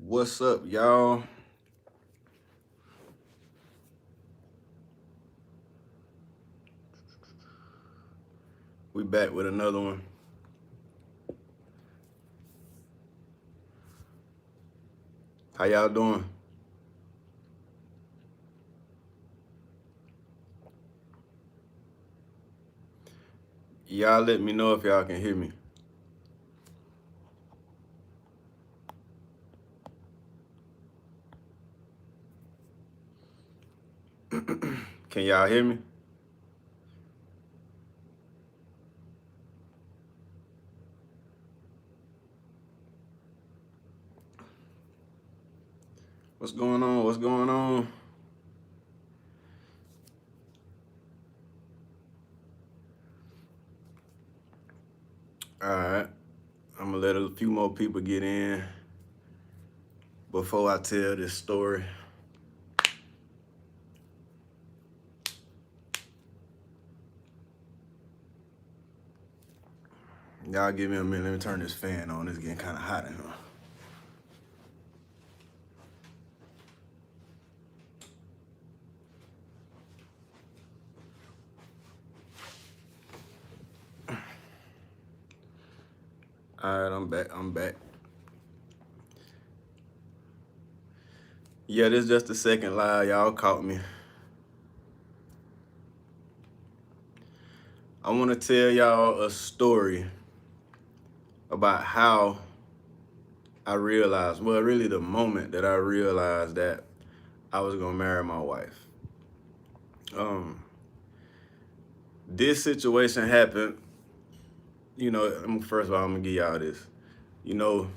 What's up, y'all? We back with another one. How y'all doing? Y'all let me know if y'all can hear me. Can y'all hear me? What's going on? What's going on? All right. I'm gonna let a few more people get in before I tell this story. Y'all give me a minute. Let me turn this fan on. It's getting kind of hot in here. All right, I'm back. Yeah, this is just the second live. Y'all caught me. I want to tell y'all a story about how I realized, well, really the moment that I realized that I was gonna marry my wife. This situation happened, first of all, I'm gonna give y'all this. You know,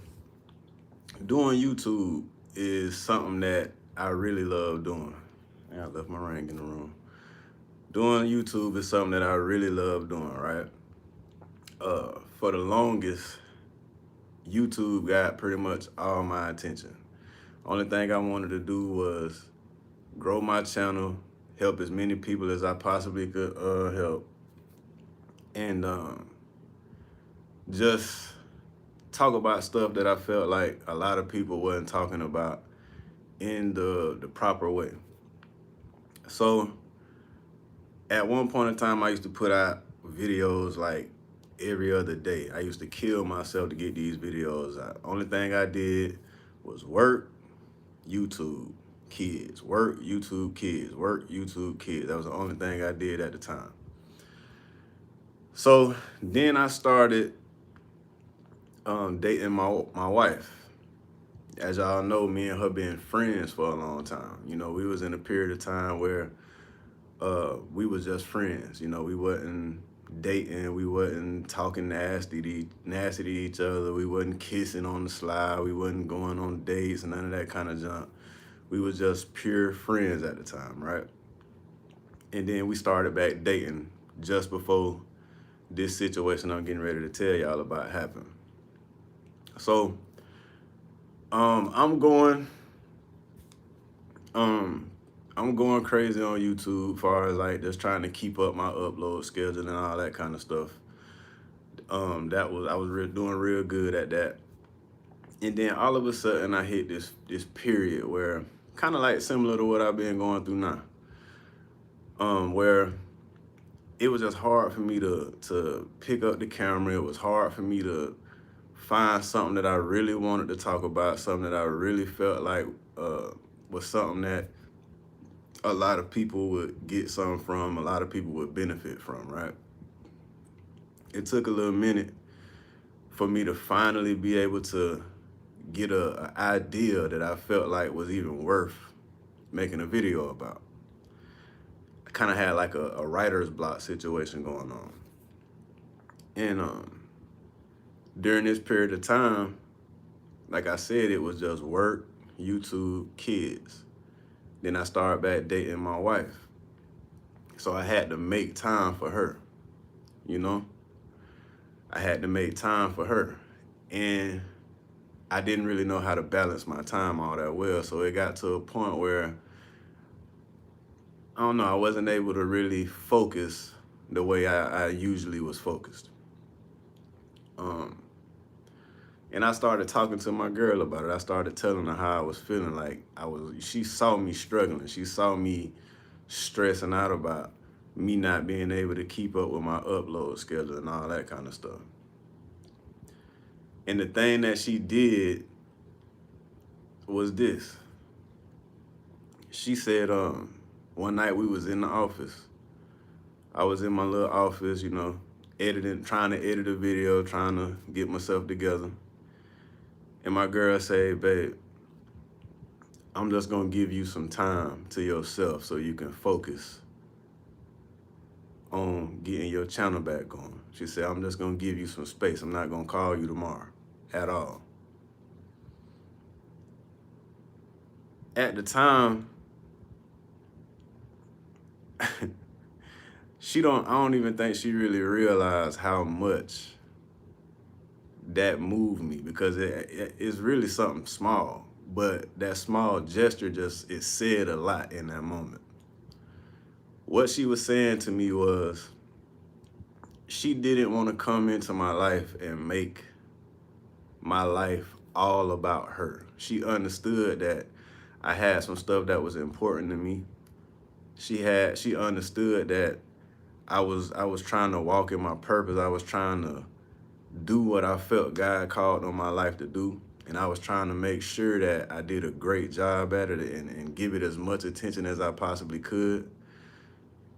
doing YouTube is something that I really love doing. I left my ring in the room. Doing YouTube is something that I really love doing, right? For the longest, YouTube got pretty much all my attention. Only thing I wanted to do was grow my channel, help as many people as I possibly could help, and just talk about stuff that I felt like a lot of people wasn't talking about in the proper way. So at one point in time, I used to put out videos like every other day. I used to kill myself to get these videos out. Only thing I did was work, YouTube, kids, work, YouTube, kids, work, YouTube, kids. That was the only thing I did at the time. So then I started dating my wife. As y'all know, me and her been friends for a long time. You know, we was in a period of time where we was just friends. You know, we wasn't dating, we wasn't talking nasty to each other, we wasn't kissing on the slide, we wasn't going on dates and none of that kind of junk. We was just pure friends at the time, right? And then we started back dating just before this situation I'm getting ready to tell y'all about happened. So I'm going I'm going crazy on YouTube as far as like just trying to keep up my upload schedule and all that kind of stuff. I was doing real good at that. And then all of a sudden I hit this period where kind of like similar to what I've been going through now. Where it was just hard for me to pick up the camera. It was hard for me to find something that I really wanted to talk about, something that I really felt like was something that a lot of people would get something from, a lot of people would benefit from, right? It took a little minute for me to finally be able to get an idea that I felt like was even worth making a video about. I kind of had like a writer's block situation going on. And during this period of time, like I said, it was just work, YouTube, kids. Then I started back dating my wife. So I had to make time for her, you know? I had to make time for her. And I didn't really know how to balance my time all that well. So it got to a point where, I don't know, I wasn't able to really focus the way I usually was focused. And I started talking to my girl about it. I started telling her how I was feeling. Like she saw me struggling. She saw me stressing out about me not being able to keep up with my upload schedule and all that kind of stuff. And the thing that she did was this. She said, one night we was in the office. I was in my little office, editing, trying to edit a video, trying to get myself together. And my girl said, babe, I'm just gonna give you some time to yourself so you can focus on getting your channel back going. She said, I'm just gonna give you some space. I'm not gonna call you tomorrow at all. At the time, I don't even think she really realized how much that moved me, because it's really something small, but that small gesture it said a lot in that moment. What she was saying to me was, she didn't want to come into my life and make my life all about her. She understood that I had some stuff that was important to me. She understood that I was trying to walk in my purpose. I was trying to do what I felt God called on my life to do. And I was trying to make sure that I did a great job at it and give it as much attention as I possibly could.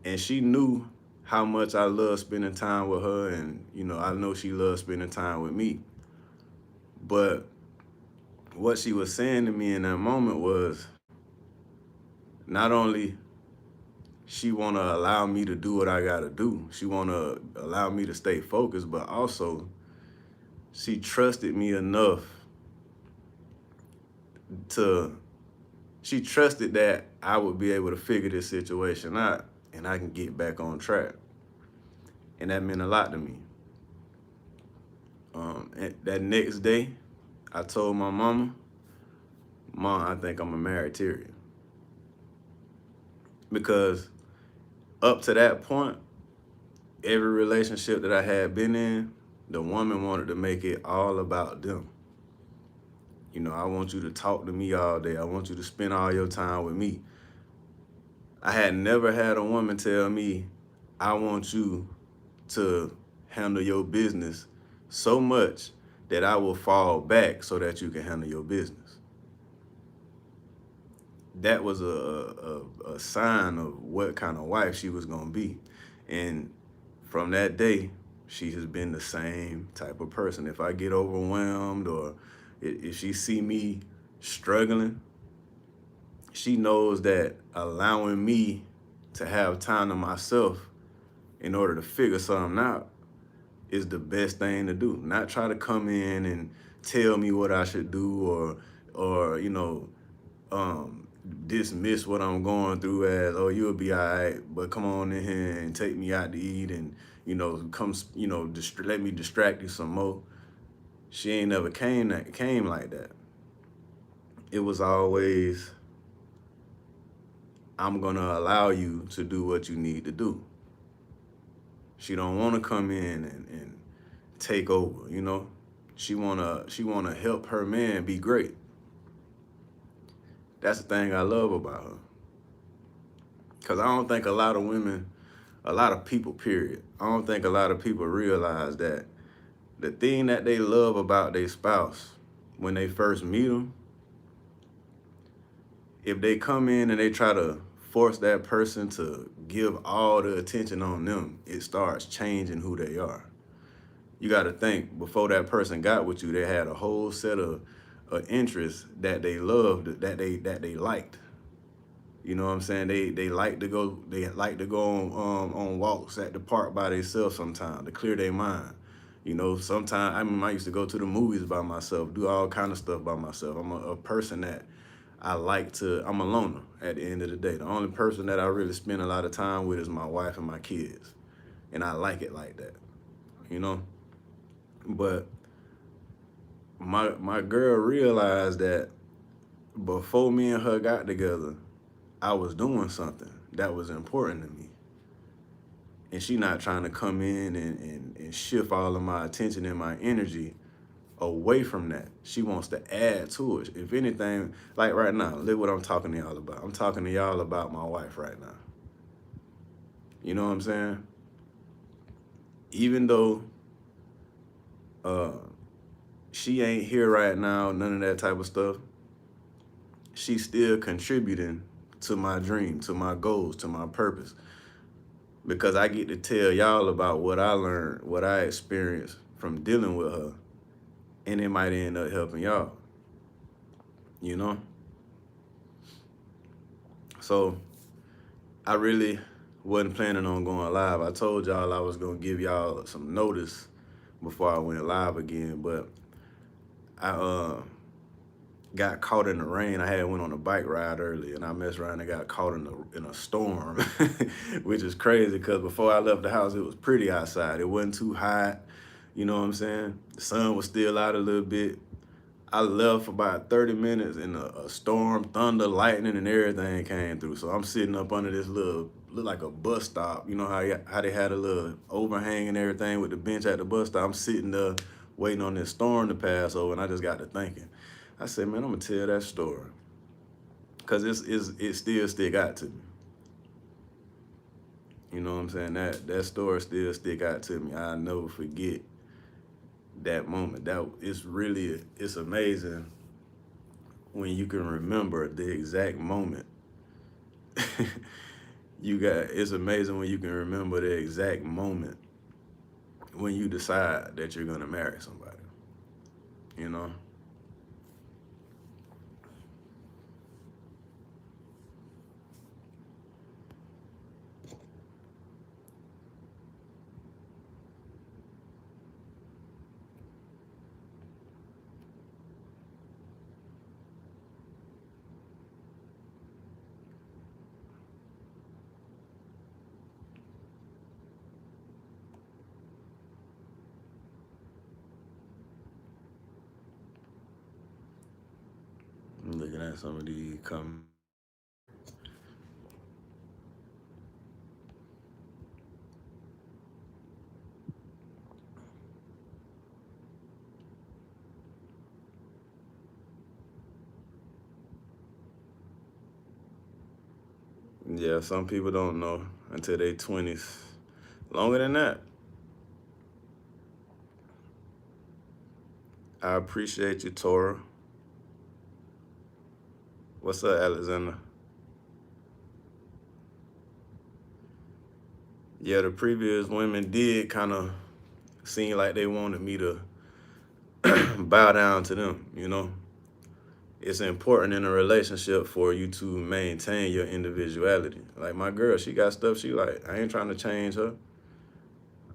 And she knew how much I love spending time with her, and I know she loves spending time with me. But what she was saying to me in that moment was, not only she want to allow me to do what I got to do, she want to allow me to stay focused, but also she trusted me enough she trusted that I would be able to figure this situation out and I can get back on track. And that meant a lot to me. That next day, I told my mama, Mom, I think I'm a married Tyrion. Because up to that point, every relationship that I had been in, the woman wanted to make it all about them. I want you to talk to me all day. I want you to spend all your time with me. I had never had a woman tell me, I want you to handle your business so much that I will fall back so that you can handle your business. That was a sign of what kind of wife she was going to be. And from that day, she has been the same type of person. If I get overwhelmed or if she see me struggling, she knows that allowing me to have time to myself in order to figure something out is the best thing to do. Not try to come in and tell me what I should do or dismiss what I'm going through as, oh, you'll be all right, but come on in here and take me out to eat and, let me distract you some more. She ain't never came like that. It was always, I'm gonna allow you to do what you need to do. She don't want to come in and take over, She wanna help her man be great. That's the thing I love about her. Because I don't think a lot of people, period, I don't think a lot of people realize that the thing that they love about their spouse when they first meet them, if they come in and they try to force that person to give all the attention on them, it starts changing who they are. You got to think, before that person got with you, they had a whole set of interests that they loved, that they liked. You know what I'm saying? They like to go on walks at the park by themselves sometimes to clear their mind. Sometimes I used to go to the movies by myself, do all kind of stuff by myself. I'm a person that I'm a loner at the end of the day. The only person that I really spend a lot of time with is my wife and my kids. And I like it like that, But my girl realized that before me and her got together, I was doing something that was important to me. And she not trying to come in and shift all of my attention and my energy away from that. She wants to add to it. If anything, like right now, look what I'm talking to y'all about. I'm talking to y'all about my wife right now. You know what I'm saying? Even though uh, she ain't here right now, none of that type of stuff, she's still contributing to my dream, to my goals, to my purpose. Because I get to tell y'all about what I learned, what I experienced from dealing with her, and it might end up helping y'all, you know? So I really wasn't planning on going live. I told y'all I was gonna give y'all some notice before I went live again, but I got caught in the rain. I had went on a bike ride earlier, and I messed around and got caught in a storm, which is crazy because before I left the house, it was pretty outside. It wasn't too hot, you know what I'm saying? The sun was still out a little bit. I left for about 30 minutes and a storm, thunder, lightning, and everything came through. So I'm sitting up under this little, look like a bus stop. You know how they had a little overhang and everything with the bench at the bus stop. I'm sitting there waiting on this storm to pass over, and I just got to thinking. I said, man, I'm gonna tell that story because it still stick out to me. You know what I'm saying? That story still stick out to me. I'll never forget that moment. It's amazing when you can remember the exact moment. It's amazing when you can remember the exact moment when you decide that you're gonna marry somebody, you know? I'm looking at some of these comments. Yeah, some people don't know until they 20s. Longer than that. I appreciate you, Tora. What's up, Alexander? Yeah, the previous women did kind of seem like they wanted me to bow down to them, you know? It's important in a relationship for you to maintain your individuality. Like my girl, she got stuff she like. I ain't trying to change her.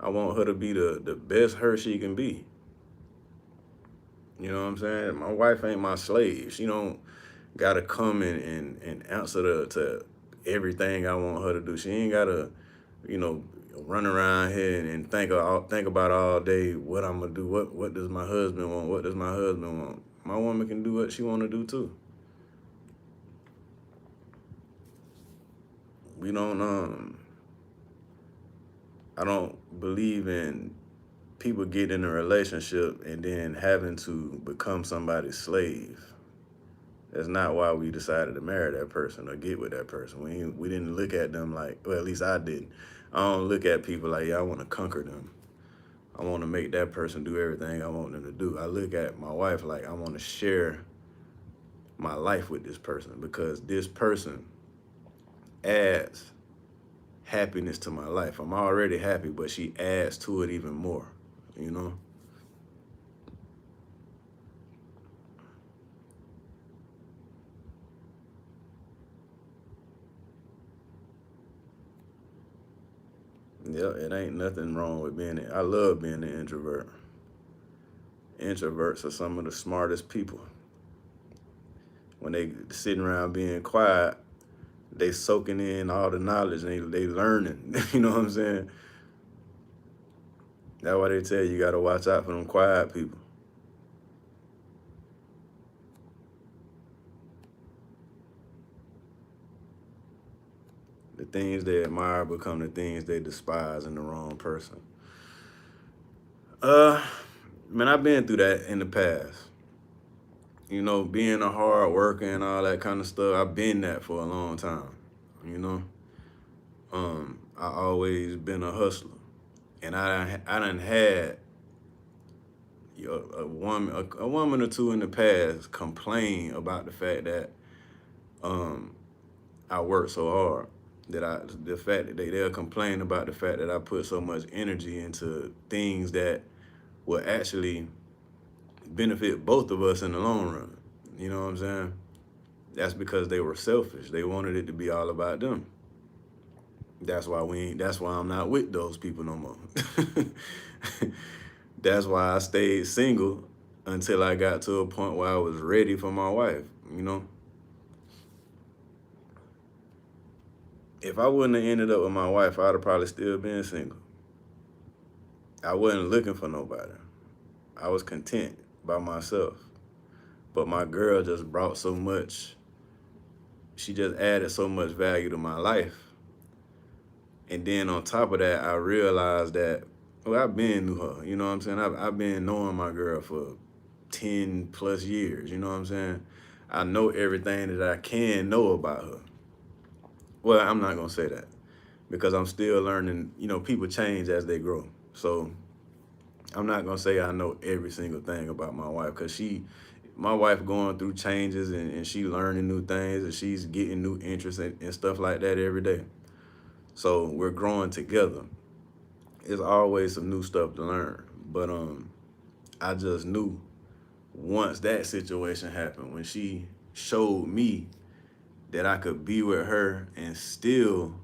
I want her to be the best her she can be. You know what I'm saying? My wife ain't my slave. She don't gotta come and answer to everything I want her to do. She ain't gotta, you know, run around here and think about all day what I'm gonna do. What does my husband want? What does my husband want? My woman can do what she wanna do too. We don't I don't believe in people getting in a relationship and then having to become somebody's slave. That's not why we decided to marry that person or get with that person. We didn't look at them like, well, at least I didn't. I don't look at people like, yeah, I want to conquer them. I want to make that person do everything I want them to do. I look at my wife like I want to share my life with this person because this person adds happiness to my life. I'm already happy, but she adds to it even more, you know? Yeah, it ain't nothing wrong with I love being an introvert. Introverts are some of the smartest people. When they sitting around being quiet, they soaking in all the knowledge and they learning. You know what I'm saying? That's why they tell you gotta watch out for them quiet people. The things they admire become the things they despise in the wrong person. Uh, Man, I've been through that in the past. You know, being a hard worker and all that kind of stuff. I've been that for a long time. You know, I always been a hustler, and I done had a woman or two in the past complain about the fact that um I work so hard, the fact that they'll complain about the fact that I put so much energy into things that will actually benefit both of us in the long run. You know what I'm saying? That's because they were selfish. They wanted it to be all about them. That's why I'm not with those people no more. That's why I stayed single until I got to a point where I was ready for my wife, you know? If I wouldn't have ended up with my wife, I'd have probably still been single. I wasn't looking for nobody. I was content by myself. But my girl just brought so much, she just added so much value to my life. And then on top of that, I realized that, well, I've been knew her. You know what I'm saying? I've been knowing my girl for 10 plus years. You know what I'm saying? I know everything that I can know about her. Well, I'm not going to say that because I'm still learning. You know, people change as they grow. So I'm not going to say I know every single thing about my wife because my wife going through changes and she learning new things and she's getting new interests and stuff like that every day. So we're growing together. It's always some new stuff to learn. But I just knew once that situation happened, when she showed me that I could be with her and still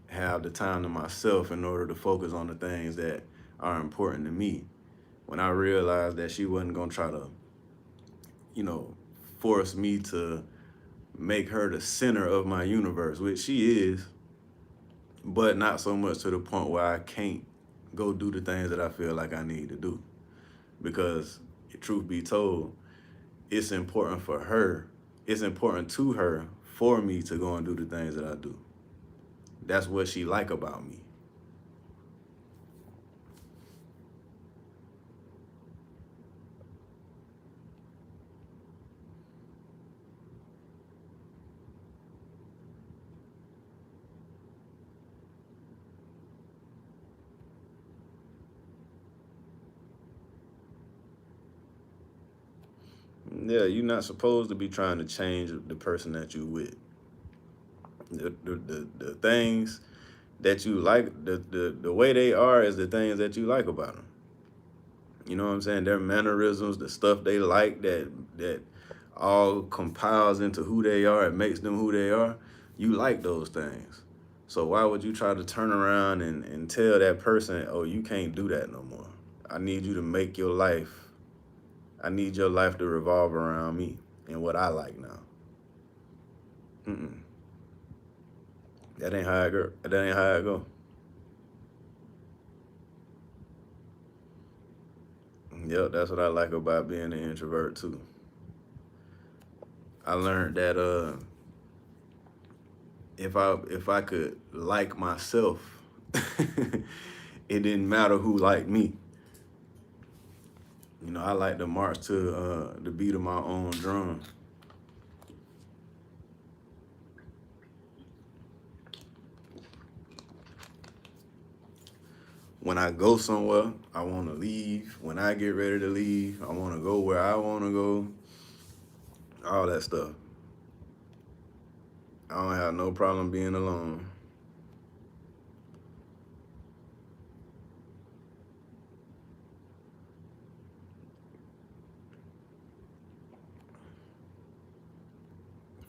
have the time to myself in order to focus on the things that are important to me. When I realized that she wasn't gonna try to, you know, force me to make her the center of my universe, which she is, but not so much to the point where I can't go do the things that I feel like I need to do. Because, truth be told, it's important for her, it's important to her for me to go and do the things that I do. That's what she like about me. Yeah, you're not supposed to be trying to change the person that you with. The things that you like, the way they are is the things that you like about them. You know what I'm saying? Their mannerisms, the stuff they like that all compiles into who they are, it makes them who they are. You like those things. So why would you try to turn around and tell that person, oh, you can't do that no more? I need you to make your life, I need your life to revolve around me and what I like now. Mm-mm. That ain't how I go. That ain't how I go. Yep, that's what I like about being an introvert too. I learned that if I could like myself, it didn't matter who liked me. You know, I like to march to the beat of my own drum. When I go somewhere, I want to leave. When I get ready to leave, I want to go where I want to go. All that stuff. I don't have no problem being alone.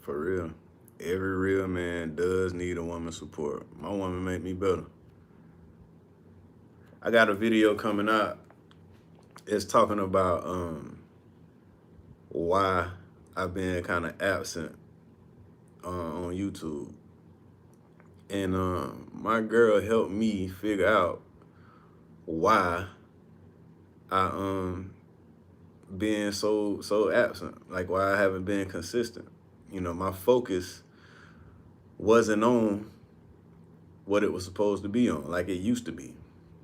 For real. Every real man does need a woman's support. My woman make me better. I got a video coming out. It's talking about why I've been kind of absent on YouTube. And my girl helped me figure out why I being so absent, like why I haven't been consistent. You know, my focus wasn't on what it was supposed to be on, like it used to be.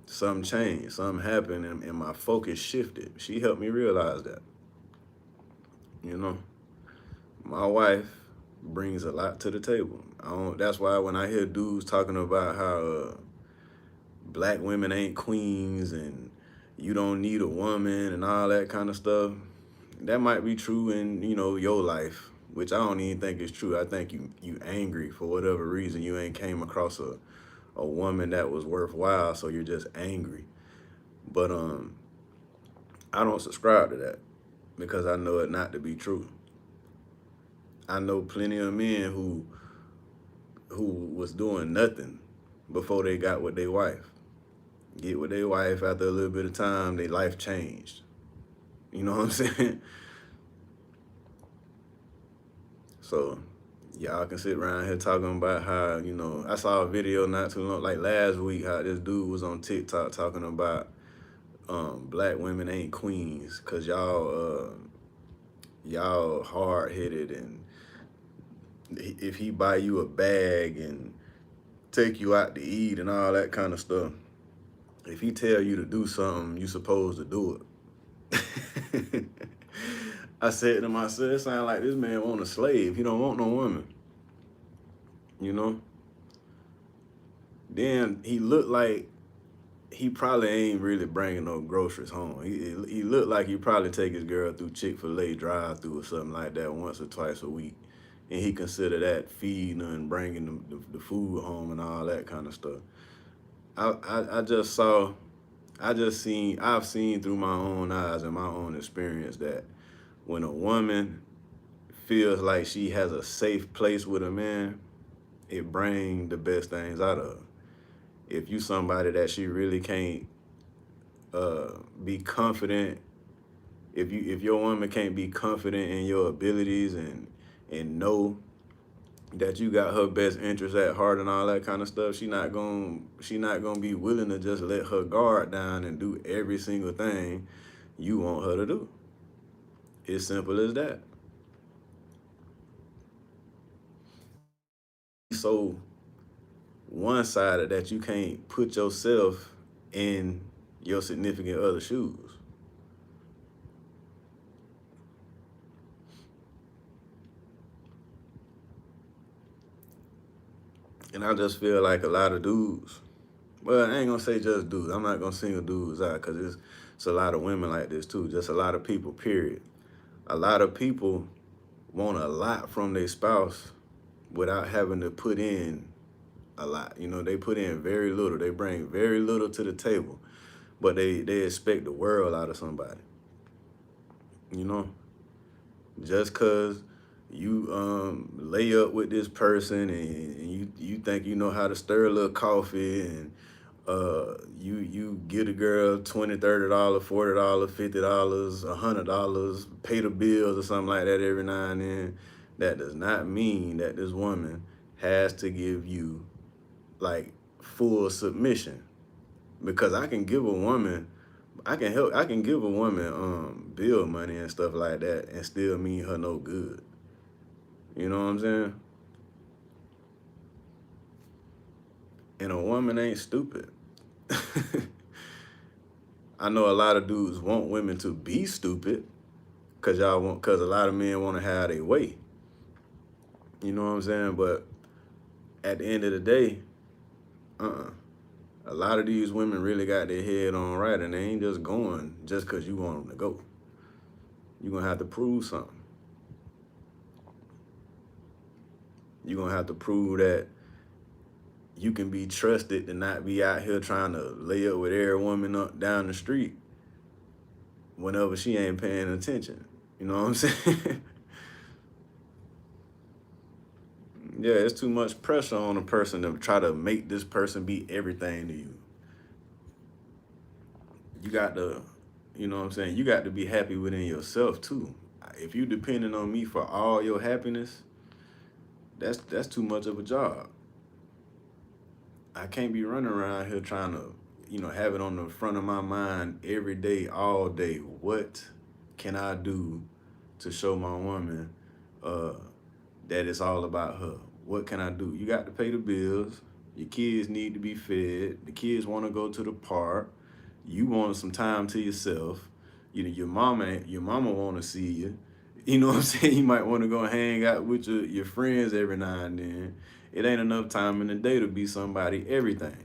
something changed, something happened, and my focus shifted. She helped me realize that. You know, my wife brings a lot to the table. That's why when I hear dudes talking about how black women ain't queens and you don't need a woman and all that kind of stuff, that might be true in your life, which I don't even think is true. I think you angry for whatever reason. You ain't came across a woman that was worthwhile, so you're just angry. But I don't subscribe to that because I know it not to be true. I know plenty of men who was doing nothing before they got with their wife. Get with their wife, after a little bit of time, their life changed. You know what I'm saying? So y'all can sit around here talking about how, I saw a video not too long, like last week, how this dude was on TikTok talking about black women ain't queens because y'all hard-headed, and if he buy you a bag and take you out to eat and all that kind of stuff, if he tell you to do something, you supposed to do it. I said to myself, it sound like this man want a slave. He don't want no woman. You know? Then he looked like he probably ain't really bringing no groceries home. He looked like he probably take his girl through Chick-fil-A drive-through or something like that once or twice a week. And he consider that feeding her and bringing the food home and all that kind of stuff. I've seen through my own eyes and my own experience that when a woman feels like she has a safe place with a man, it brings the best things out of her. If you somebody that she really can't be confident, if your woman can't be confident in your abilities and know that you got her best interest at heart and all that kind of stuff, she not gonna be willing to just let her guard down and do every single thing you want her to do. It's simple as that. So one-sided that you can't put yourself in your significant other shoes. And I just feel like a lot of dudes, well, I ain't gonna say just dudes. I'm not gonna single dudes out because it's a lot of women like this too. Just a lot of people, period. A lot of people want a lot from their spouse without having to put in a lot. They put in very little. They bring very little to the table, but they expect the world out of somebody. You know, just cause you lay up with this person and you think you know how to stir a little coffee, and you get a girl $20, $30, $40, $50, $100, pay the bills or something like that every now and then. That does not mean that this woman has to give you like full submission, because I can give a woman bill money and stuff like that and still mean her no good. You know what I'm saying? And a woman ain't stupid. I know a lot of dudes want women to be stupid because a lot of men want to have their way. You know what I'm saying? But at the end of the day, a lot of these women really got their head on right, and they ain't just going just because you want them to go. You're going to have to prove something. You're going to have to prove that you can be trusted to not be out here trying to lay up with every woman up down the street whenever she ain't paying attention. You know what I'm saying? Yeah, it's too much pressure on a person to try to make this person be everything to you. You got to, you know what I'm saying? You got to be happy within yourself too. If you depending on me for all your happiness, that's too much of a job. I can't be running around here trying to, have it on the front of my mind every day, all day. What can I do to show my woman that it's all about her? What can I do? You got to pay the bills. Your kids need to be fed. The kids want to go to the park. You want some time to yourself. You know, your mama want to see you. You know what I'm saying? You might want to go hang out with your friends every now and then. It ain't enough time in the day to be somebody everything.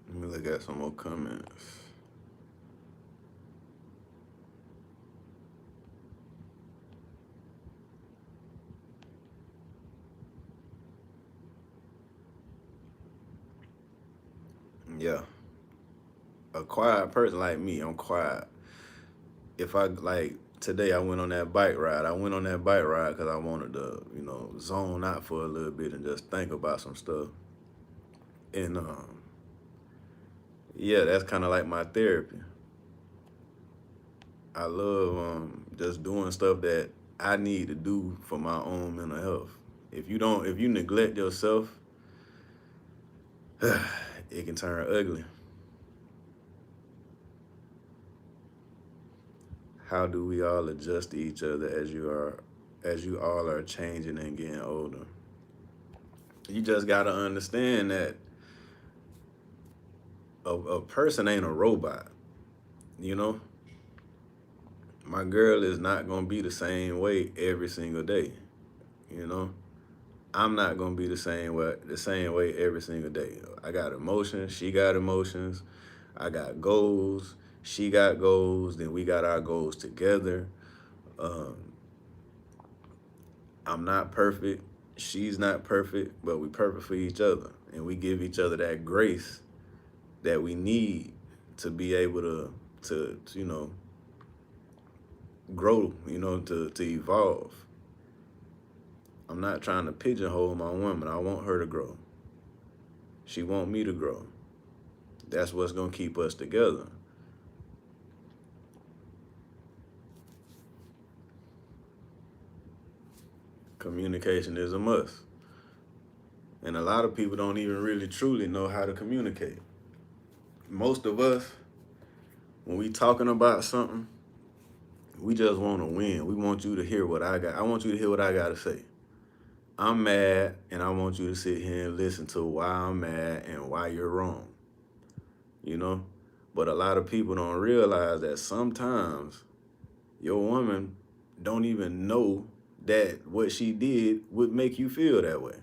Let me look at some more comments. Yeah, a quiet person like me, I'm quiet. If I like today, I went on that bike ride. I went on that bike ride because I wanted to, zone out for a little bit and just think about some stuff. And yeah, that's kind of like my therapy. I love just doing stuff that I need to do for my own mental health. If you neglect yourself, it can turn ugly. How do we all adjust to each other as you all are changing and getting older? You just gotta understand that a person ain't a robot. You know, my girl is not gonna be the same way every single day. You know, I'm not gonna be the same way every single day. I got emotions, she got emotions, I got goals, she got goals, then we got our goals together. Um, I'm not perfect, she's not perfect, but we perfect for each other. And we give each other that grace that we need to be able to grow, to evolve. I'm not trying to pigeonhole my woman. I want her to grow. She want me to grow. That's what's gonna keep us together. Communication is a must. And a lot of people don't even really truly know how to communicate. Most of us, when we talking about something, we just want to win. We want you to hear what I got. I want you to hear what I got to say. I'm mad, and I want you to sit here and listen to why I'm mad and why you're wrong. You know? But a lot of people don't realize that sometimes your woman don't even know that what she did would make you feel that way.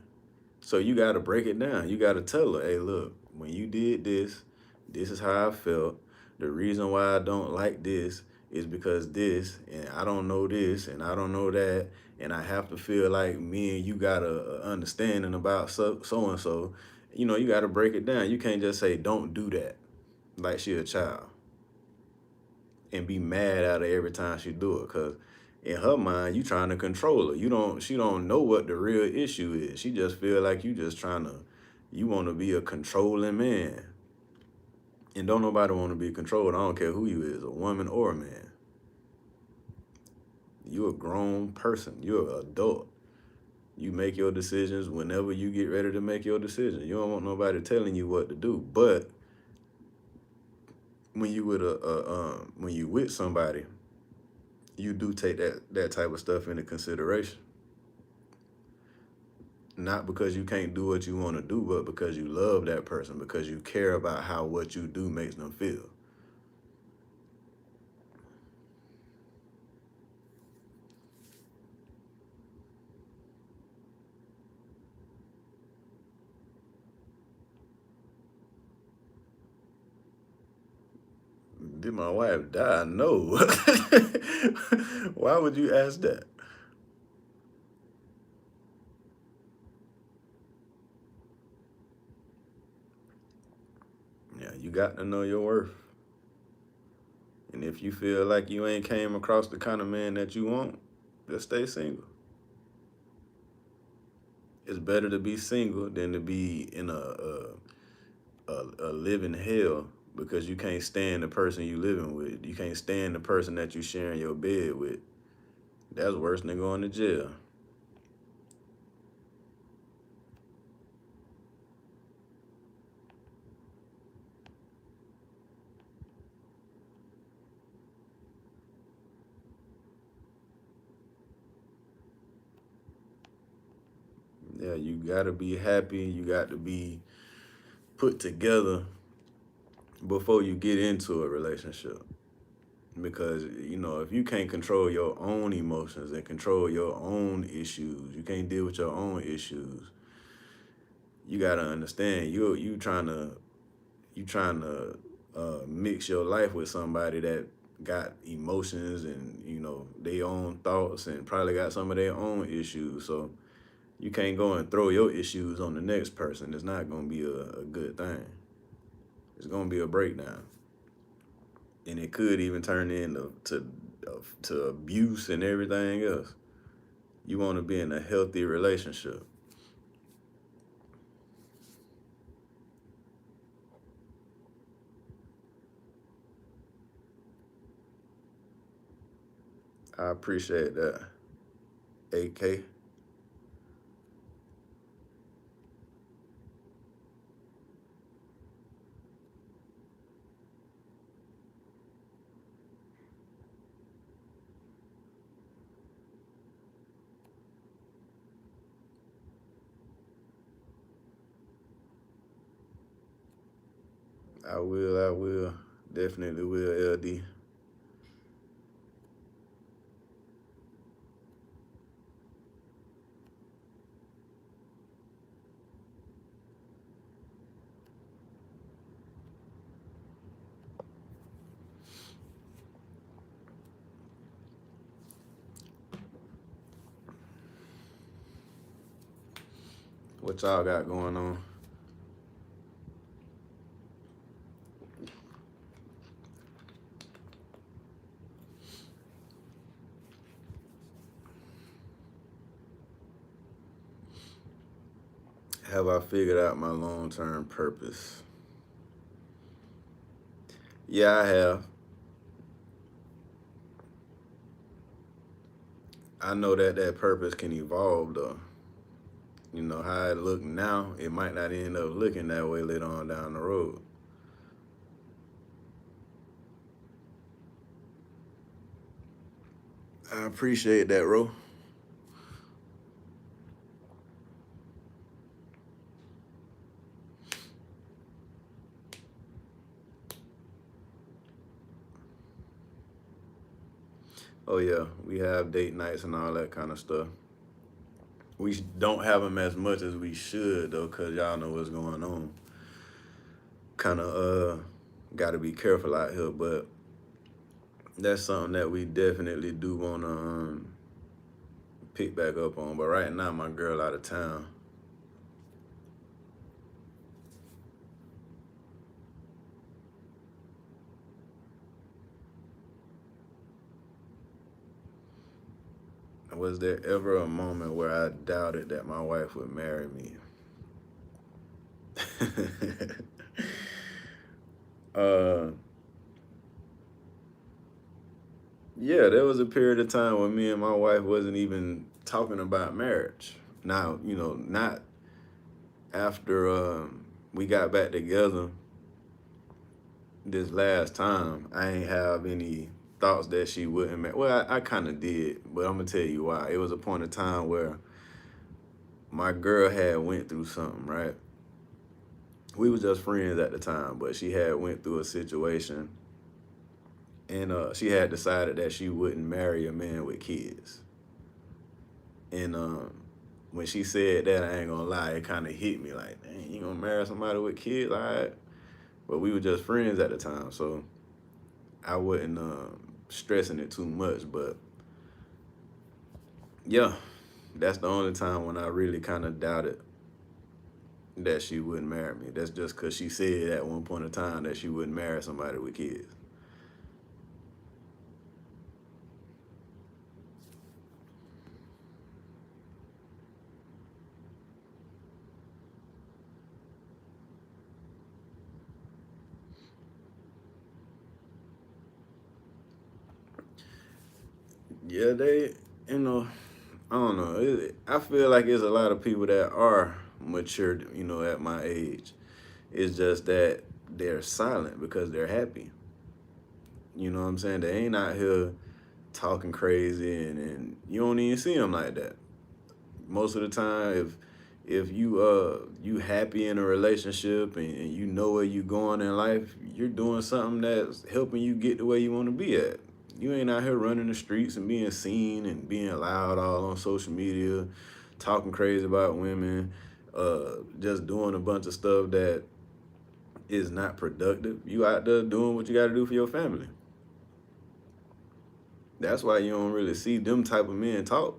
So you got to break it down. You got to tell her, hey, look, when you did this, this is how I felt. The reason why I don't like this is because this, and I don't know this, and I don't know that, and I have to feel like me and you got a understanding about so and so. You got to break it down. You can't just say don't do that like she a child and be mad at her every time she do it, because in her mind you trying to control her. She don't know what the real issue is. She just feel like you want to be a controlling man, and don't nobody want to be controlled. I don't care who you is, a woman or a man. You a grown person, you're an adult. You make your decisions whenever you get ready to make your decision. You don't want nobody telling you what to do. But when you with somebody, you do take that type of stuff into consideration. Not because you can't do what you want to do, but because you love that person, because you care about how what you do makes them feel. Did my wife die? No. Why would you ask that? Yeah, you got to know your worth. And if you feel like you ain't came across the kind of man that you want, just stay single. It's better to be single than to be in a living hell because you can't stand the person you living with. You can't stand the person that you sharing your bed with. That's worse than going to jail. Yeah, you gotta be happy. You got to be put together before you get into a relationship. Because, if you can't control your own emotions and control your own issues, you can't deal with your own issues. You gotta understand you trying to mix your life with somebody that got emotions and their own thoughts and probably got some of their own issues. So you can't go and throw your issues on the next person. It's not gonna be a good thing. It's gonna be a breakdown, and it could even turn into to abuse and everything else. You want to be in a healthy relationship. I appreciate that, AK. I will. Definitely will, LD. What y'all got going on? Have I figured out my long-term purpose? Yeah, I have. I know that that purpose can evolve though. How it look now, it might not end up looking that way later on down the road. I appreciate that, Ro. Oh yeah, we have date nights and all that kind of stuff. We don't have them as much as we should though, cause y'all know what's going on. Kind of got to be careful out here, but that's something that we definitely do want to pick back up on. But right now, my girl out of town. Was there ever a moment where I doubted that my wife would marry me? uh, yeah, there was a period of time when me and my wife wasn't even talking about marriage. Now, not after we got back together this last time. I ain't have any thoughts that she wouldn't marry. Well, I kind of did, but I'm gonna tell you why. It was a point of time where my girl had went through something, right? We was just friends at the time, but she had went through a situation, and she had decided that she wouldn't marry a man with kids. And when she said that, I ain't gonna lie, it kind of hit me like, dang, you gonna marry somebody with kids? All right. But we were just friends at the time, so I wasn't stressing it too much. But yeah, that's the only time when I really kind of doubted that she wouldn't marry me. That's just because she said at one point in time that she wouldn't marry somebody with kids. Yeah, you know, I don't know. I feel like it's a lot of people that are mature, at my age. It's just that they're silent because they're happy. You know what I'm saying? They ain't out here talking crazy, and you don't even see them like that. Most of the time, if you happy in a relationship and you know where you going in life, you're doing something that's helping you get the way you want to be at. You ain't out here running the streets and being seen and being loud all on social media, talking crazy about women, just doing a bunch of stuff that is not productive. You out there doing what you got to do for your family. That's why you don't really see them type of men talk.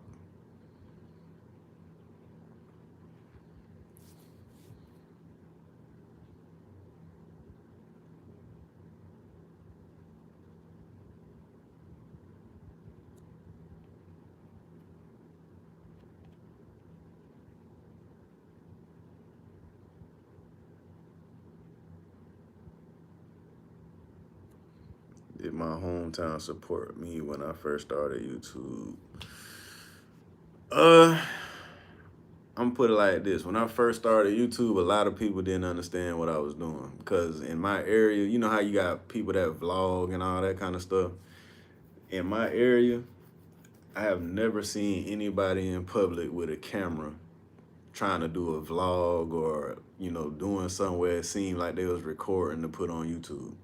Did my hometown support me when I first started YouTube? Uh, I'm gonna put it like this. When I first started YouTube, a lot of people didn't understand what I was doing. Because in my area, you know how you got people that vlog and all that kind of stuff? In my area, I have never seen anybody in public with a camera trying to do a vlog or, doing something where it seemed like they was recording to put on YouTube.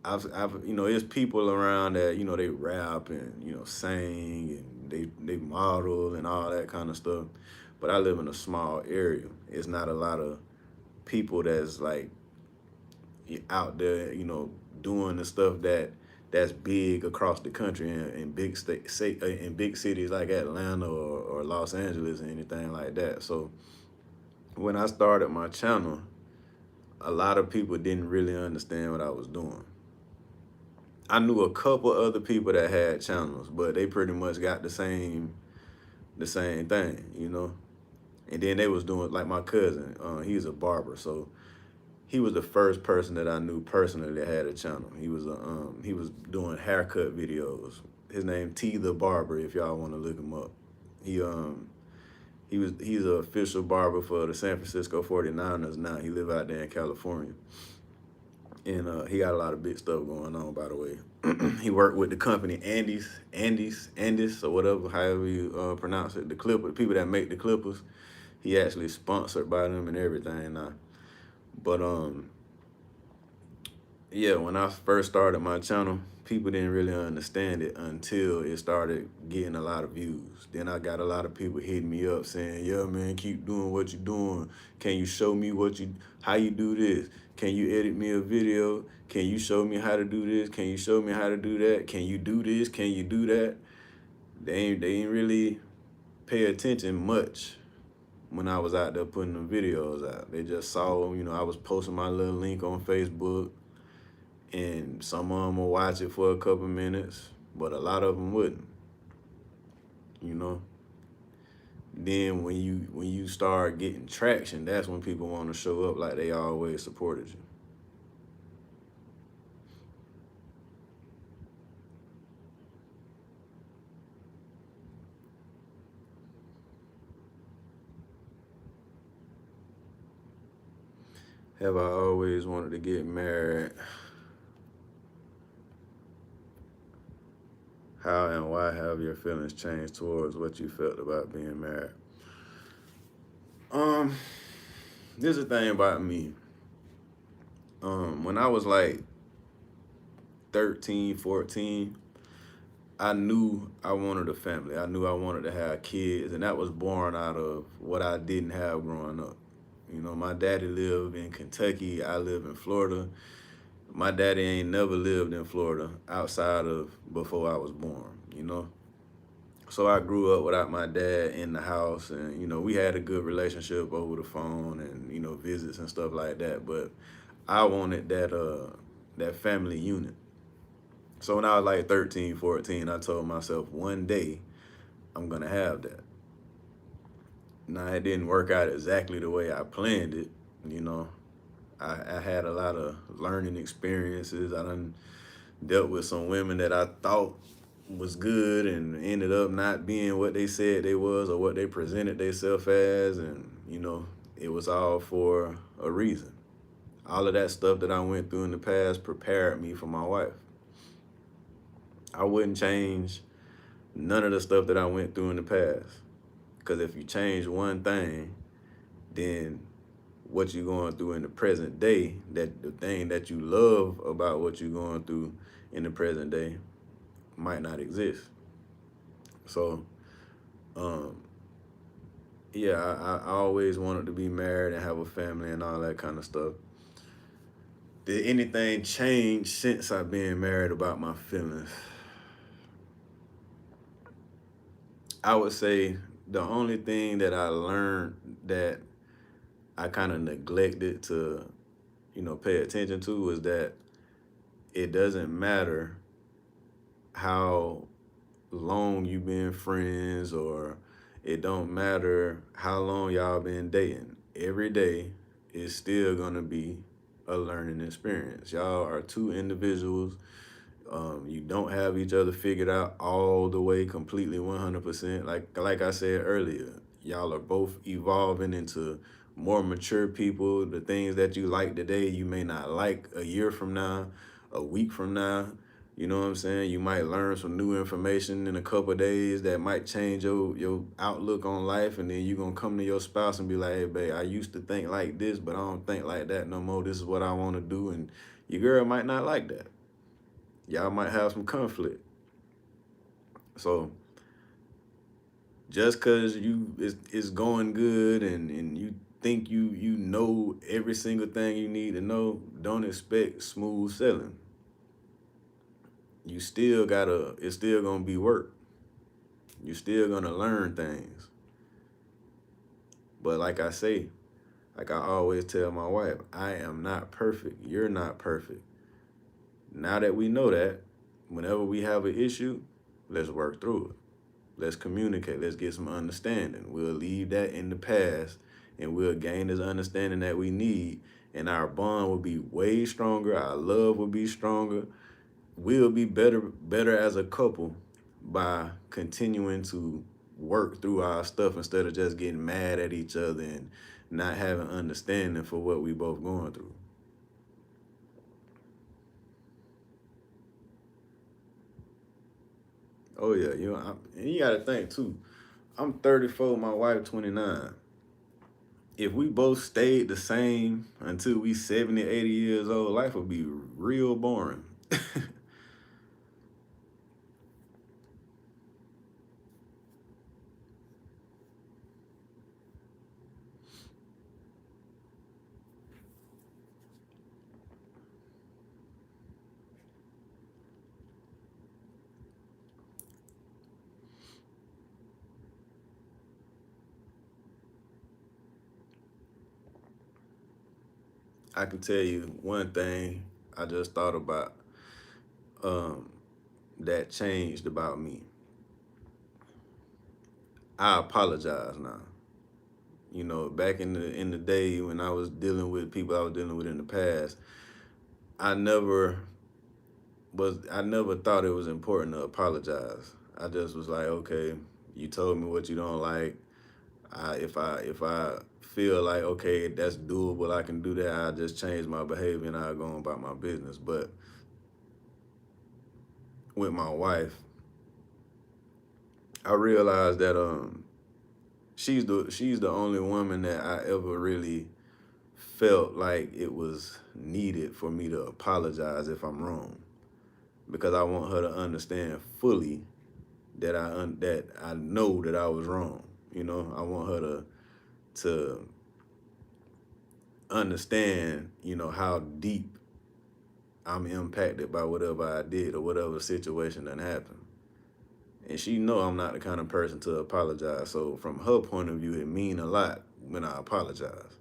There's people around that, they rap and, sing and they model and all that kind of stuff. But I live in a small area. It's not a lot of people that's like out there, doing the stuff that's big across the country in in big cities like Atlanta or Los Angeles or anything like that. So when I started my channel, a lot of people didn't really understand what I was doing. I knew a couple other people that had channels, but they pretty much got the same thing. And then they was doing like my cousin. He's a barber, so he was the first person that I knew personally that had a channel. He was doing haircut videos. His name T the Barber. If y'all want to look him up, he's an official barber for the San Francisco 49ers now. He live out there in California. And he got a lot of big stuff going on, by the way. He worked with the company Andis, or whatever, however you pronounce it. The people that make the clippers. He actually sponsored by them and everything now. But yeah, when I first started my channel, people didn't really understand it until it started getting a lot of views. Then I got a lot of people hitting me up saying, "Yeah, man, keep doing what you're doing. Can you show me how you do this? Can you edit me a video? Can you show me how to do this? Can you show me how to do that? Can you do this? Can you do that?" They ain't really pay attention much when I was out there putting the videos out. They just saw, I was posting my little link on Facebook, and some of them will watch it for a couple minutes, but a lot of them wouldn't, you know. Then when you start getting traction, that's when people want to show up like they always supported you. Have I always wanted to get married? How and why have your feelings changed towards what you felt about being married? Um, this is the thing about me. When I was like 13, 14, I knew I wanted a family. I knew I wanted to have kids, and that was born out of what I didn't have growing up. My daddy lived in Kentucky. I live in Florida. My daddy ain't never lived in Florida outside of before I was born. So I grew up without my dad in the house, and we had a good relationship over the phone and visits and stuff like that. But I wanted that family unit. So when I was like 13, 14, I told myself one day I'm gonna have that. Now it didn't work out exactly the way I planned it. You know, I had a lot of learning experiences. I done dealt with some women that I thought was good and ended up not being what they said they was or what they presented themselves as, and it was all for a reason. All of that stuff that I went through in the past prepared me for my wife. I wouldn't change none of the stuff that I went through in the past, Because if you change one thing, then what you're going through in the present day, that the thing that you love about what you're going through in the present day might not exist. So, um, yeah, I always wanted to be married and have a family and all that kind of stuff. Did anything change since I've been married about my feelings? I would say the only thing that I learned that I kind of neglected to, pay attention to is that it doesn't matter how long you've been friends, or it don't matter how long y'all been dating. Every day is still gonna be a learning experience. Y'all are two individuals. You don't have each other figured out all the way completely 100%. Like I said earlier, y'all are both evolving into more mature people. The things that you like today, you may not like a year from now, a week from now. You know what I'm saying? You might learn some new information in a couple of days that might change your outlook on life, and then you're gonna come to your spouse and be like, "Hey, babe, I used to think like this, but I don't think like that no more. This is what I want to do," and your girl might not like that. Y'all might have some conflict. So just cause it's going good, and you think you know every single thing you need to know, don't expect smooth sailing. You still gotta, it's still gonna be work. You still gonna learn things. But like I say, like I always tell my wife, I am not perfect. You're not perfect. Now that we know that, whenever we have an issue, let's work through it. Let's communicate. Let's get some understanding. We'll leave that in the past, and we'll gain this understanding that we need. And our bond will be way stronger. Our love will be stronger. We'll be better as a couple by continuing to work through our stuff instead of just getting mad at each other and not having understanding for what we both going through. Oh yeah, and you gotta think too. I'm 34, my wife 29. If we both stayed the same until we 70, 80 years old, life would be real boring. I can tell you one thing I just thought about, um, that changed about me. I apologize now. Back in the day when I was dealing with people I was dealing with in the past, I never I never thought it was important to apologize. I just was like, okay, you told me what you don't like. If I feel like, okay, that's doable, I can do that, I just change my behavior and I go on about my business. But with my wife, I realized that she's the only woman that I ever really felt like it was needed for me to apologize if I'm wrong, because I want her to understand fully that I know that I was wrong. I want her to understand, how deep I'm impacted by whatever I did or whatever situation that happened. And she know I'm not the kind of person to apologize. So from her point of view, it mean a lot when I apologize.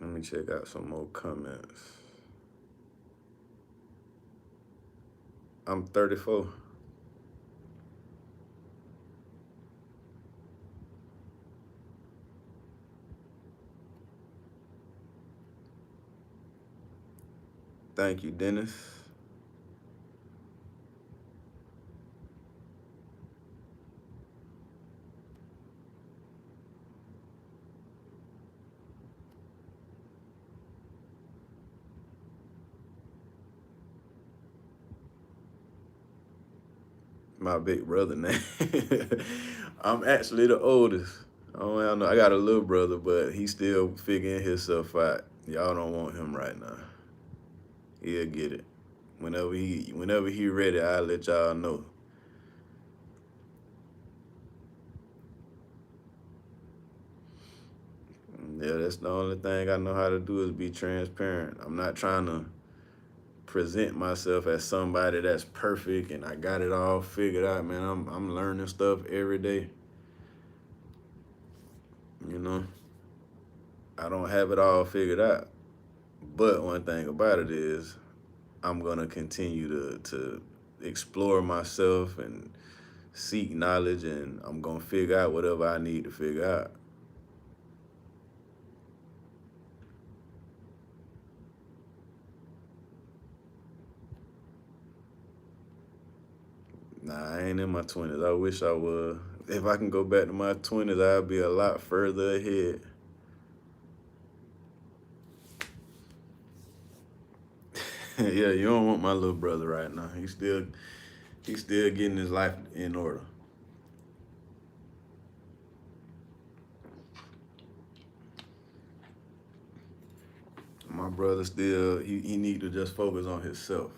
Let me check out some more comments. I'm 34. Thank you, Dennis. my big brother name. I'm actually the oldest. I got a little brother, but he's still figuring himself out. Y'all don't want him right now. He'll get it. Whenever he ready, I'll let y'all know. Yeah, that's the only thing I know how to do is be transparent. I'm not trying to present myself as somebody that's perfect and I got it all figured out, man. I'm learning stuff every day. You know, I don't have it all figured out. But one thing about it is I'm gonna continue to explore myself and seek knowledge, and I'm gonna figure out whatever I need to figure out. Nah, I ain't in my 20s. I wish I was. If I can go back to my 20s, I'd be a lot further ahead. Yeah, you don't want my little brother right now. He's still getting his life in order. My brother still he need to just focus on himself.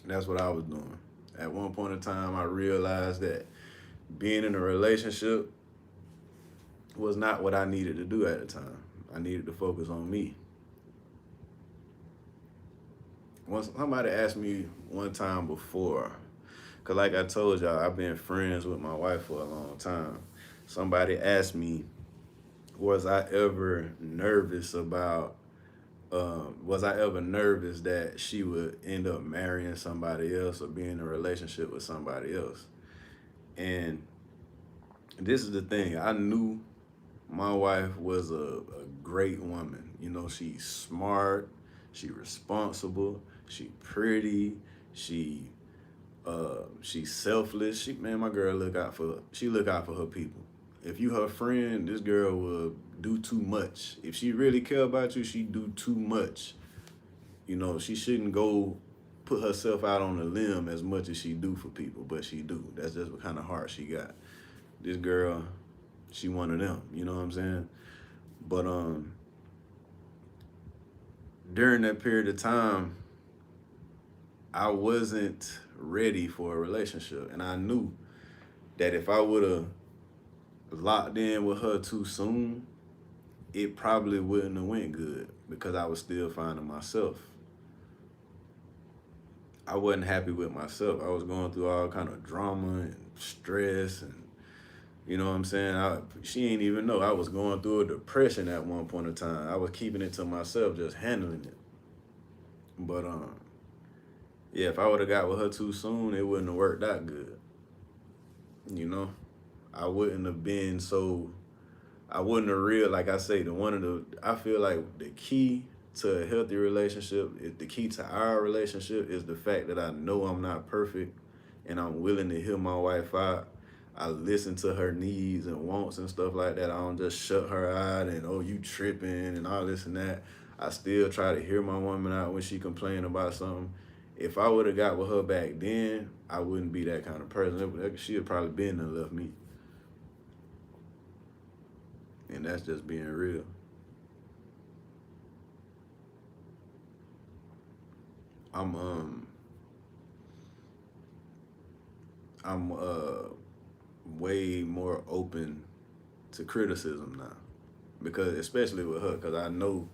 That's what I was doing. At one point in time, I realized that being in a relationship was not what I needed to do at the time. I needed to focus on me. Once somebody asked me one time before, cause like I told y'all, I've been friends with my wife for a long time. Somebody asked me, was I ever nervous about was I ever nervous that she would end up marrying somebody else or be in a relationship with somebody else? And this is the thing. I knew my wife was a great woman. You know, she's smart, she responsible, she pretty, she's selfless. My girl look out for her people. If you her friend, this girl will do too much. If she really care about you, she do too much. You know, she shouldn't go put herself out on a limb as much as she do for people, but she do. That's just what kind of heart she got. This girl, she one of them. You know what I'm saying? But during that period of time, I wasn't ready for a relationship, and I knew that if I would have locked in with her too soon, it probably wouldn't have went good because I was still finding myself. I wasn't happy with myself. I was going through all kind of drama and stress, and you know what I'm saying? She ain't even know I was going through a depression at one point in time. I was keeping it to myself, just handling it. But yeah, if I would have got with her too soon, it wouldn't have worked out good. You know, I wouldn't have been so. I wouldn't have real like I say. I feel like the key to a healthy relationship, the key to our relationship is the fact that I know I'm not perfect, and I'm willing to hear my wife out. I listen to her needs and wants and stuff like that. I don't just shut her out and oh you tripping and all this and that. I still try to hear my woman out when she complain about something. If I would have got with her back then, I wouldn't be that kind of person. She would probably been and left me, and that's just being real. I'm um I'm way more open to criticism now because especially with her because I know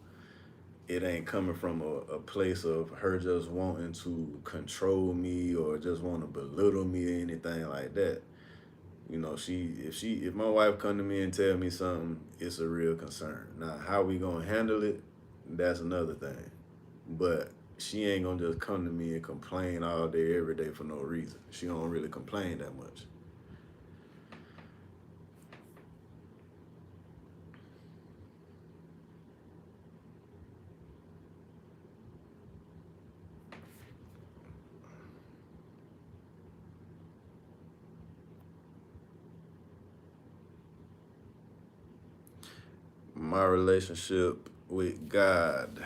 it ain't coming from a place of her just wanting to control me or just want to belittle me or anything like that. You know, if my wife come to me and tell me something, it's a real concern. Now, how we gonna handle it, that's another thing. But she ain't gonna just come to me and complain all day, every day for no reason. She don't really complain that much. My relationship with God,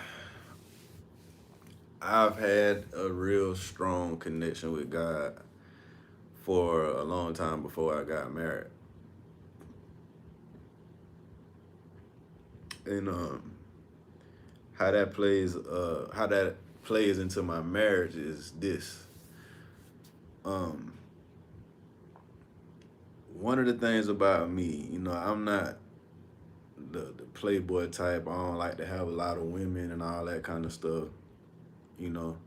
I've had a real strong connection with God for a long time before I got married. And how that plays into my marriage is this. Um, One of the things about me, I'm not the playboy type. I don't like to have a lot of women and all that kind of stuff, you know.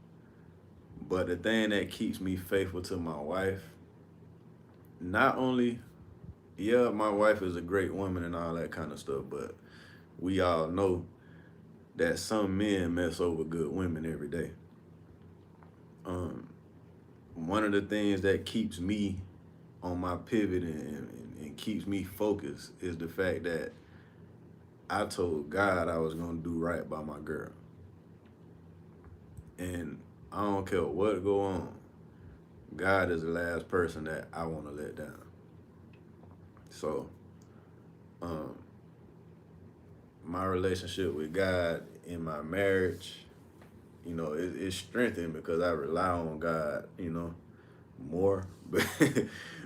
But the thing that keeps me faithful to my wife, not only, yeah, my wife is a great woman and all that kind of stuff, but we all know that some men mess over good women every day. Um, One of the things that keeps me on my pivot and keeps me focused is the fact that I told God I was gonna do right by my girl. And I don't care what go on, God is the last person that I want to let down. So, um, my relationship with God in my marriage, it's strengthened because I rely on God, more.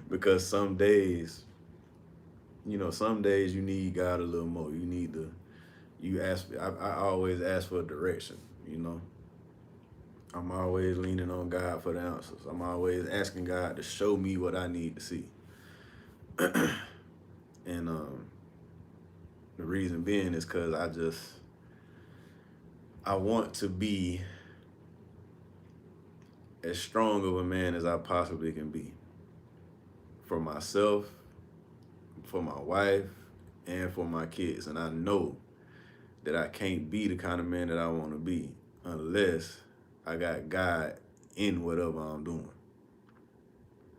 Because some days you need God a little more. I always ask for direction, you know. I'm always leaning on God for the answers. I'm always asking God to show me what I need to see. And the reason being is because I want to be as strong of a man as I possibly can be for myself, for my wife, and for my kids. And I know that I can't be the kind of man that I want to be unless I got God in whatever I'm doing.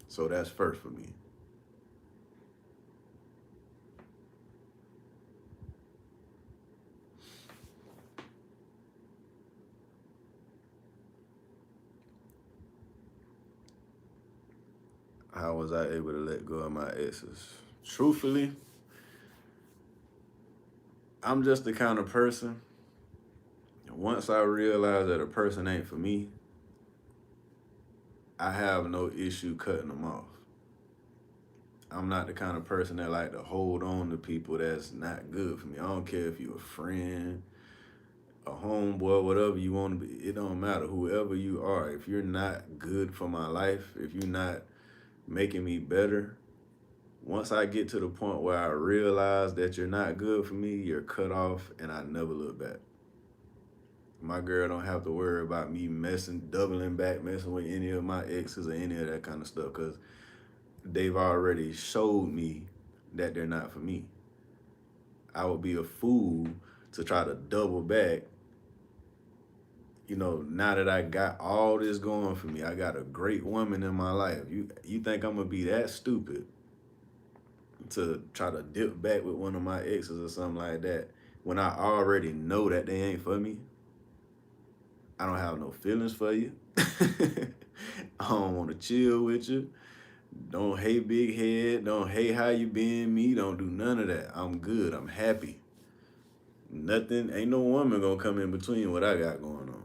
So that's first for me. How was I able to let go of my exes? Truthfully, I'm just the kind of person, once I realize that a person ain't for me, I have no issue cutting them off. I'm not the kind of person that like to hold on to people that's not good for me. I don't care if you're a friend, a homeboy, whatever you want to be. It don't matter. Whoever you are, if you're not good for my life, if you're not making me better, once I get to the point where I realize that you're not good for me, you're cut off and I never look back. My girl don't have to worry about me doubling back, messing with any of my exes or any of that kind of stuff because they've already showed me that they're not for me. I would be a fool to try to double back. Now that I got all this going for me, I got a great woman in my life. You think I'm gonna be that stupid to try to dip back with one of my exes or something like that when I already know that they ain't for me? I don't have no feelings for you. I don't want to chill with you. Don't hate big head. Don't hate how you being me. Don't do none of that. I'm good. I'm happy. Nothing, ain't no woman gonna come in between what I got going on.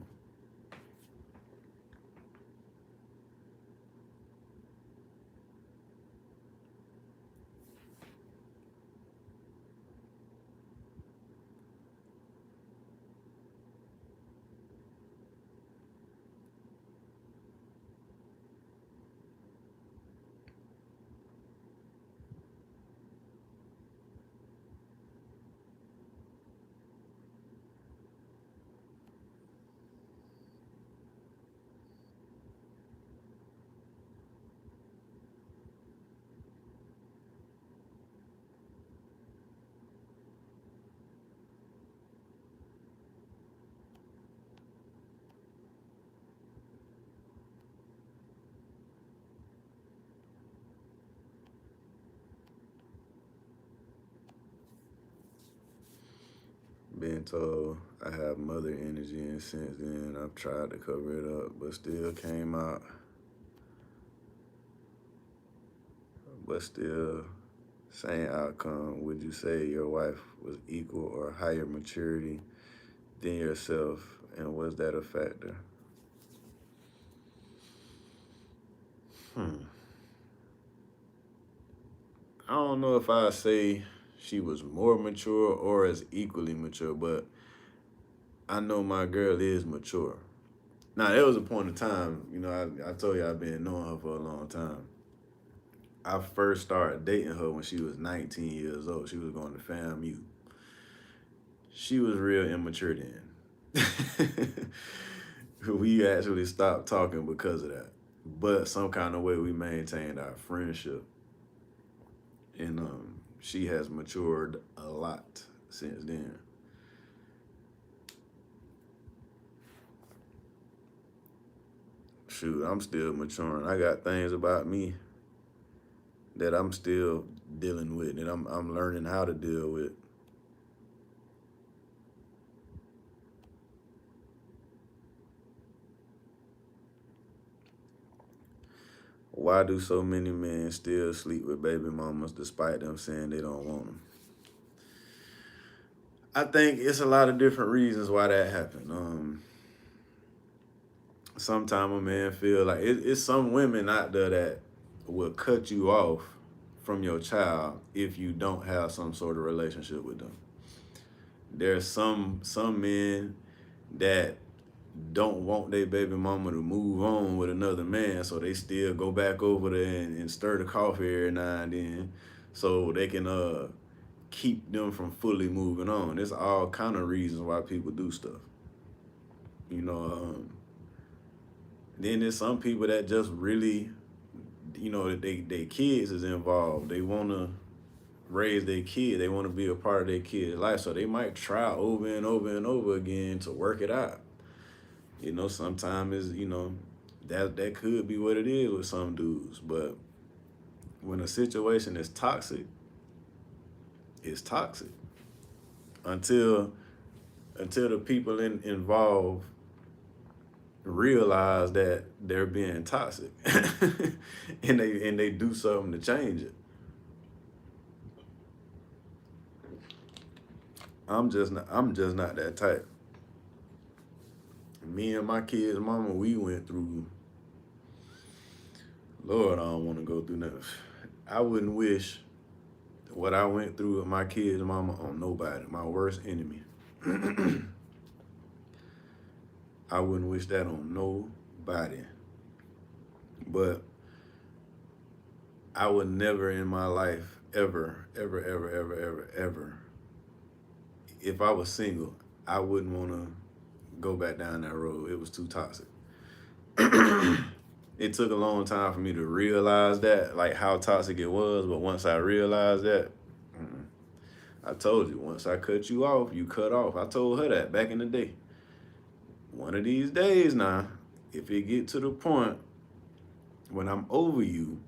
Being told I have mother energy, and since then I've tried to cover it up, but still came out. But still, same outcome. Would you say your wife was equal or higher maturity than yourself, and was that a factor? Hmm. I don't know if I say she was more mature or as equally mature, but I know my girl is mature. Now there was a point in time, I told you I've been knowing her for a long time. I first started dating her when she was 19 years old. She was going to FAMU. She was real immature then. We actually stopped talking because of that. But some kind of way we maintained our friendship. And she has matured a lot since then. Shoot, I'm still maturing. I got things about me that I'm still dealing with, and I'm learning how to deal with. Why do so many men still sleep with baby mamas despite them saying they don't want them? I think it's a lot of different reasons why that happened. Sometimes a man feel like it's some women out there that will cut you off from your child if you don't have some sort of relationship with them. There's some men that don't want their baby mama to move on with another man, so they still go back over there and stir the coffee every now and then, so they can keep them from fully moving on. There's all kind of reasons why people do stuff. You know, then there's some people that just really, they kids is involved. They want to raise their kid. They want to be a part of their kid's life, so they might try over and over and over again to work it out. Sometimes it's, that could be what it is with some dudes. But when a situation is toxic, it's toxic. Until the people involved realize that they're being toxic and they do something to change it. I'm just not that type. Me and my kids' mama, we went through. Lord, I don't want to go through nothing. I wouldn't wish what I went through with my kids' mama on nobody. My worst enemy. I wouldn't wish that on nobody. But I would never in my life, ever, ever, ever, ever, ever, ever, if I was single, I wouldn't want to go back down that road. It was too toxic. It took a long time for me to realize that, like how toxic it was. But once I realized that, I told you, once I cut you off, you cut off. I told her that back in the day. One of these days now, if it get to the point when I'm over you,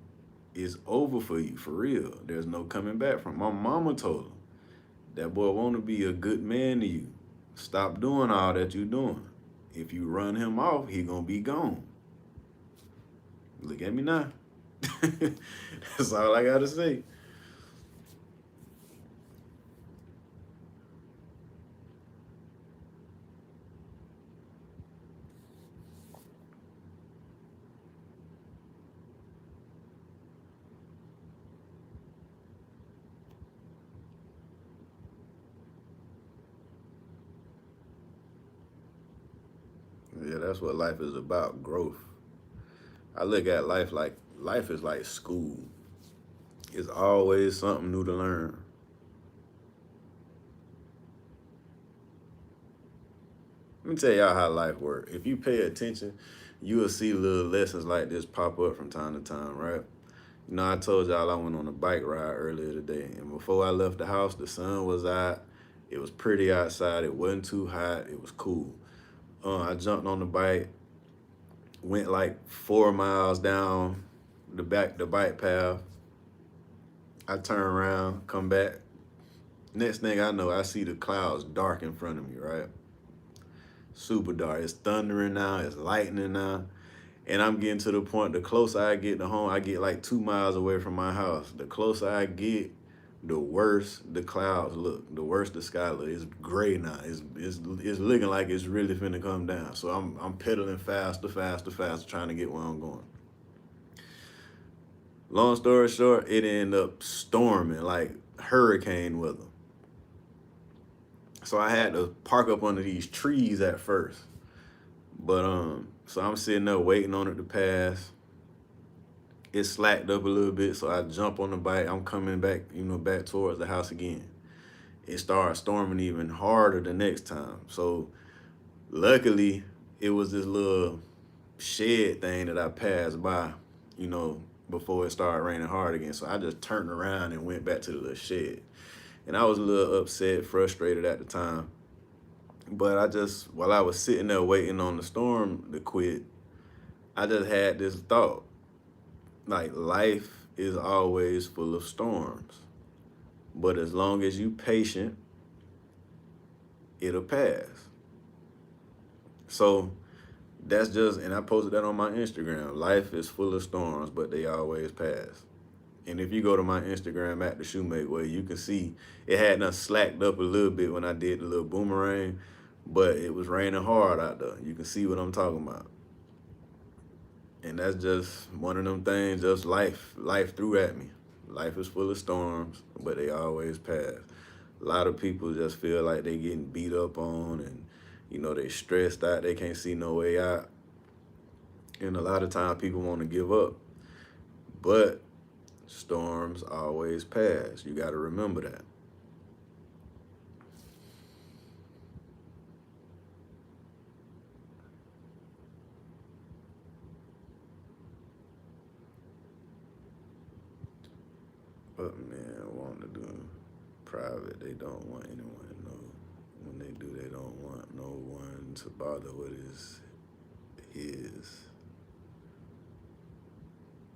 it's over for you, for real. There's no coming back from. My mama told her, that boy want to be a good man to you. Stop doing all that you doing. If you run him off, he gonna be gone. Look at me now. That's all I gotta say. Yeah, that's what life is about, growth. I look at life like life is like school. It's always something new to learn. Let me tell y'all how life works. If you pay attention, you will see little lessons like this pop up from time to time, right? I told y'all I went on a bike ride earlier today, and before I left the house, the sun was out. It was pretty outside. It wasn't too hot. It was cool. I jumped on the bike, went like 4 miles down the bike path. I turn around, come back. Next thing I know, I see the clouds dark in front of me, right? Super dark. It's thundering now. It's lightning now. And I'm getting to the point, the closer I get to home, I get like 2 miles away from my house. The closer I get, the worse the clouds look, the worse the sky look. It's gray now. It's looking like it's really finna come down. So I'm pedaling faster, trying to get where I'm going. Long story short, it ended up storming like hurricane weather. So I had to park up under these trees at first. But so I'm sitting there waiting on it to pass. It slacked up a little bit, so I jump on the bike. I'm coming back, back towards the house again. It started storming even harder the next time. So luckily, it was this little shed thing that I passed by, you know, before it started raining hard again. So I just turned around and went back to the little shed. And I was a little upset, frustrated at the time. But while I was sitting there waiting on the storm to quit, I just had this thought. Like, life is always full of storms. But as long as you patient, it'll pass. So and I posted that on my Instagram. Life is full of storms, but they always pass. And if you go to my Instagram at the Shoemake Way, you can see it had not slacked up a little bit when I did the little boomerang, but it was raining hard out there. You can see what I'm talking about. And that's just one of them things, just life. Life threw at me. Life is full of storms, but they always pass. A lot of people just feel like they getting beat up on and, they stressed out, they can't see no way out. And a lot of times people want to give up. But storms always pass. You got to remember that. But man, want to do private, they don't want anyone to know. When they do, they don't want no one to bother with his.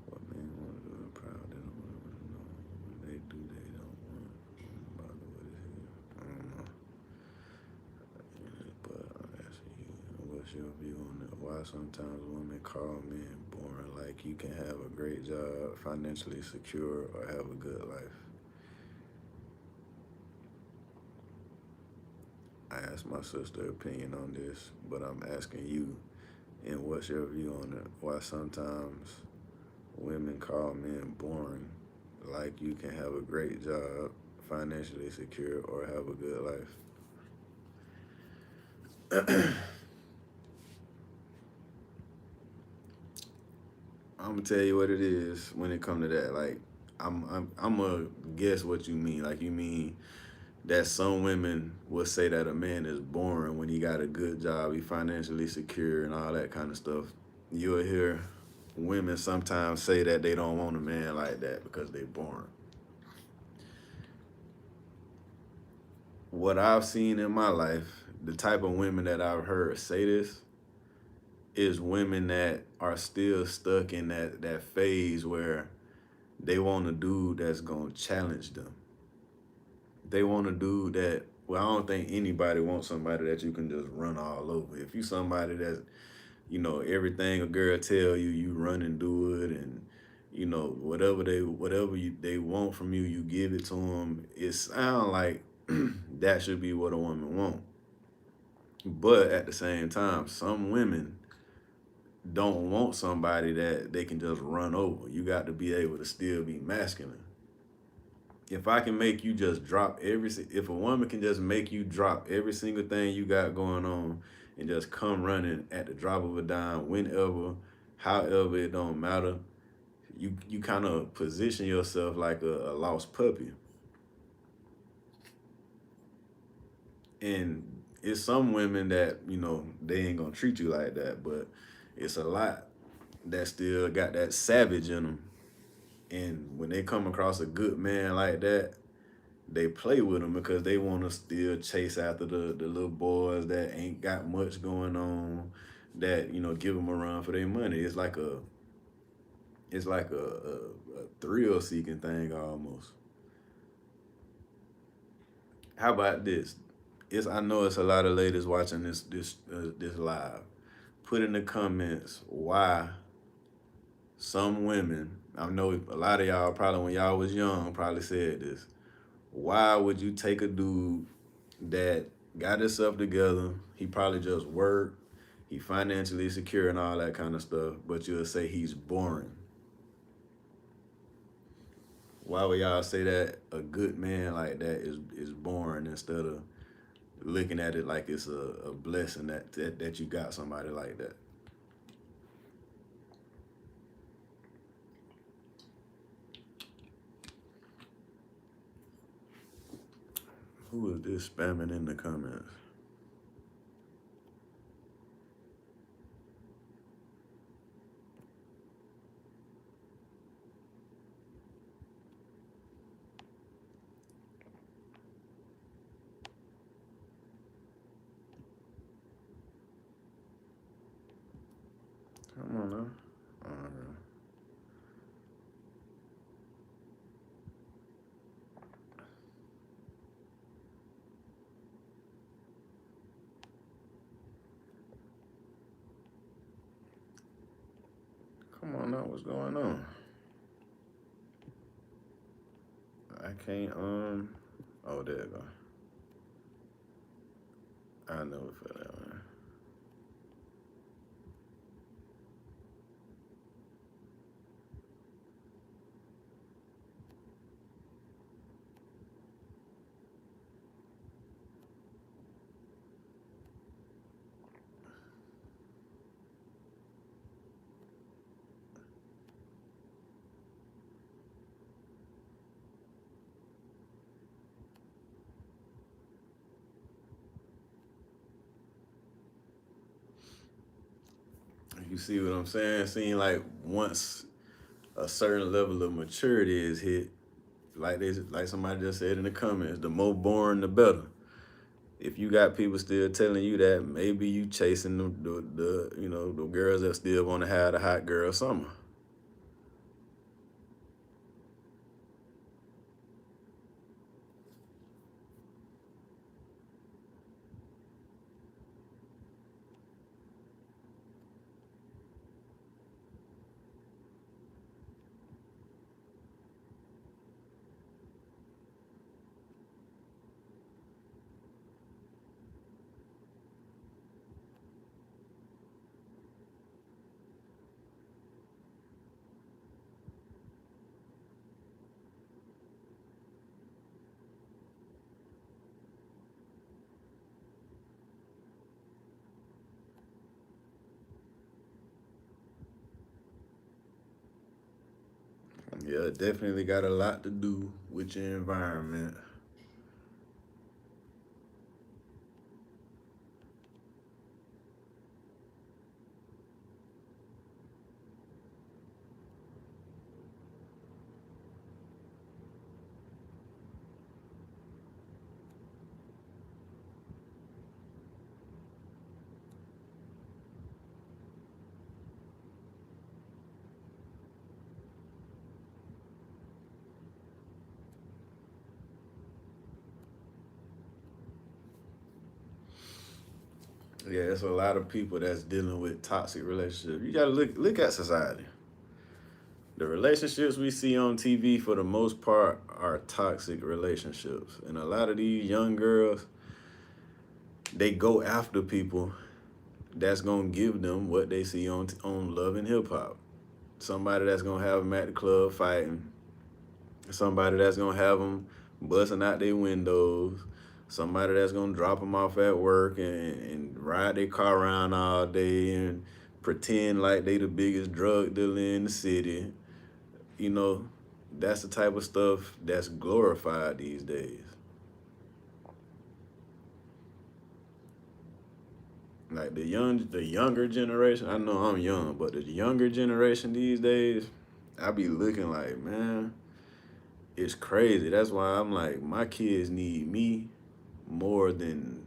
What man want to do in private, they don't want anyone to know. When they do, they don't want anyone to bother with his. I don't know. But I'm asking you, what's your view on that? Why sometimes women call men boring? Like, you can have a great job, financially secure, or have a good life. I asked my sister her opinion on this, but I'm asking you, and what's your view on it? Why sometimes women call men boring? Like, you can have a great job, financially secure, or have a good life. I'm gonna tell you what it is when it come to that. Like, I'm gonna guess what you mean. Like, you mean that some women will say that a man is boring when he got a good job, he financially secure, and all that kind of stuff. You'll hear women sometimes say that they don't want a man like that because they're boring. What I've seen in my life, the type of women that I've heard say this, is women that are still stuck in that phase where they want a dude that's gonna challenge them. They want a dude that, well, I don't think anybody wants somebody that you can just run all over. If you somebody that's, everything a girl tell you, you run and do it, and whatever they want from you, you give it to them. It sounds like that should be what a woman want. But at the same time, some women don't want somebody that they can just run over. You got to be able to still be masculine. If I can make you just if a woman can just make you drop every single thing you got going on and just come running at the drop of a dime, whenever, however, it don't matter, you kind of position yourself like a lost puppy. And it's some women that, they ain't gonna treat you like that, but it's a lot that still got that savage in them. And when they come across a good man like that, they play with them because they want to still chase after the little boys that ain't got much going on, that, give them a run for their money. It's like a thrill seeking thing almost. How about this? I know it's a lot of ladies watching this live. Put in the comments why some women, I know a lot of y'all probably when y'all was young probably said this. Why would you take a dude that got himself together, he probably just worked, he financially secure and all that kind of stuff, but you'll say he's boring? Why would y'all say that a good man like that is boring instead of looking at it like it's a blessing that you got somebody like that? Who is this spamming in the comments? Come on now. Come on now, what's going on? I can't, oh, there you go. I know it for that one. You see what I'm saying? Seeing like once a certain level of maturity is hit, like somebody just said in the comments, the more boring the better. If you got people still telling you that, maybe you chasing the girls that still want to have the hot girl summer. Yeah, it definitely got a lot to do with your environment. Yeah, it's a lot of people that's dealing with toxic relationships. You gotta look at society. The relationships we see on TV for the most part are toxic relationships. And a lot of these young girls, they go after people that's gonna give them what they see on Love and Hip Hop. Somebody that's gonna have them at the club fighting. Somebody that's gonna have them busting out their windows. Somebody that's gonna drop them off at work and ride their car around all day and pretend like they the biggest drug dealer in the city. You know, that's the type of stuff that's glorified these days. Like the younger generation, I know I'm young, but the younger generation these days, I be looking like, man, it's crazy. That's why I'm like, my kids need me more than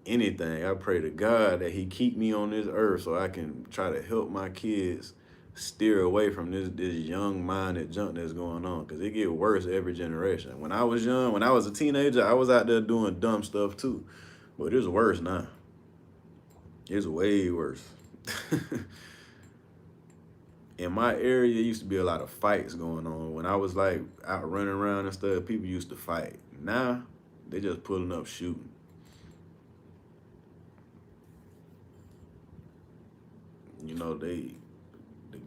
anything. I pray to God that He keep me on this earth so I can try to help my kids steer away from this young minded junk that's going on. Cause it get worse every generation. When I was young, when I was a teenager, I was out there doing dumb stuff too. But it's worse now. It's way worse. In my area, there used to be a lot of fights going on. When I was like out running around and stuff, people used to fight. Now, they just pulling up shooting. You know, the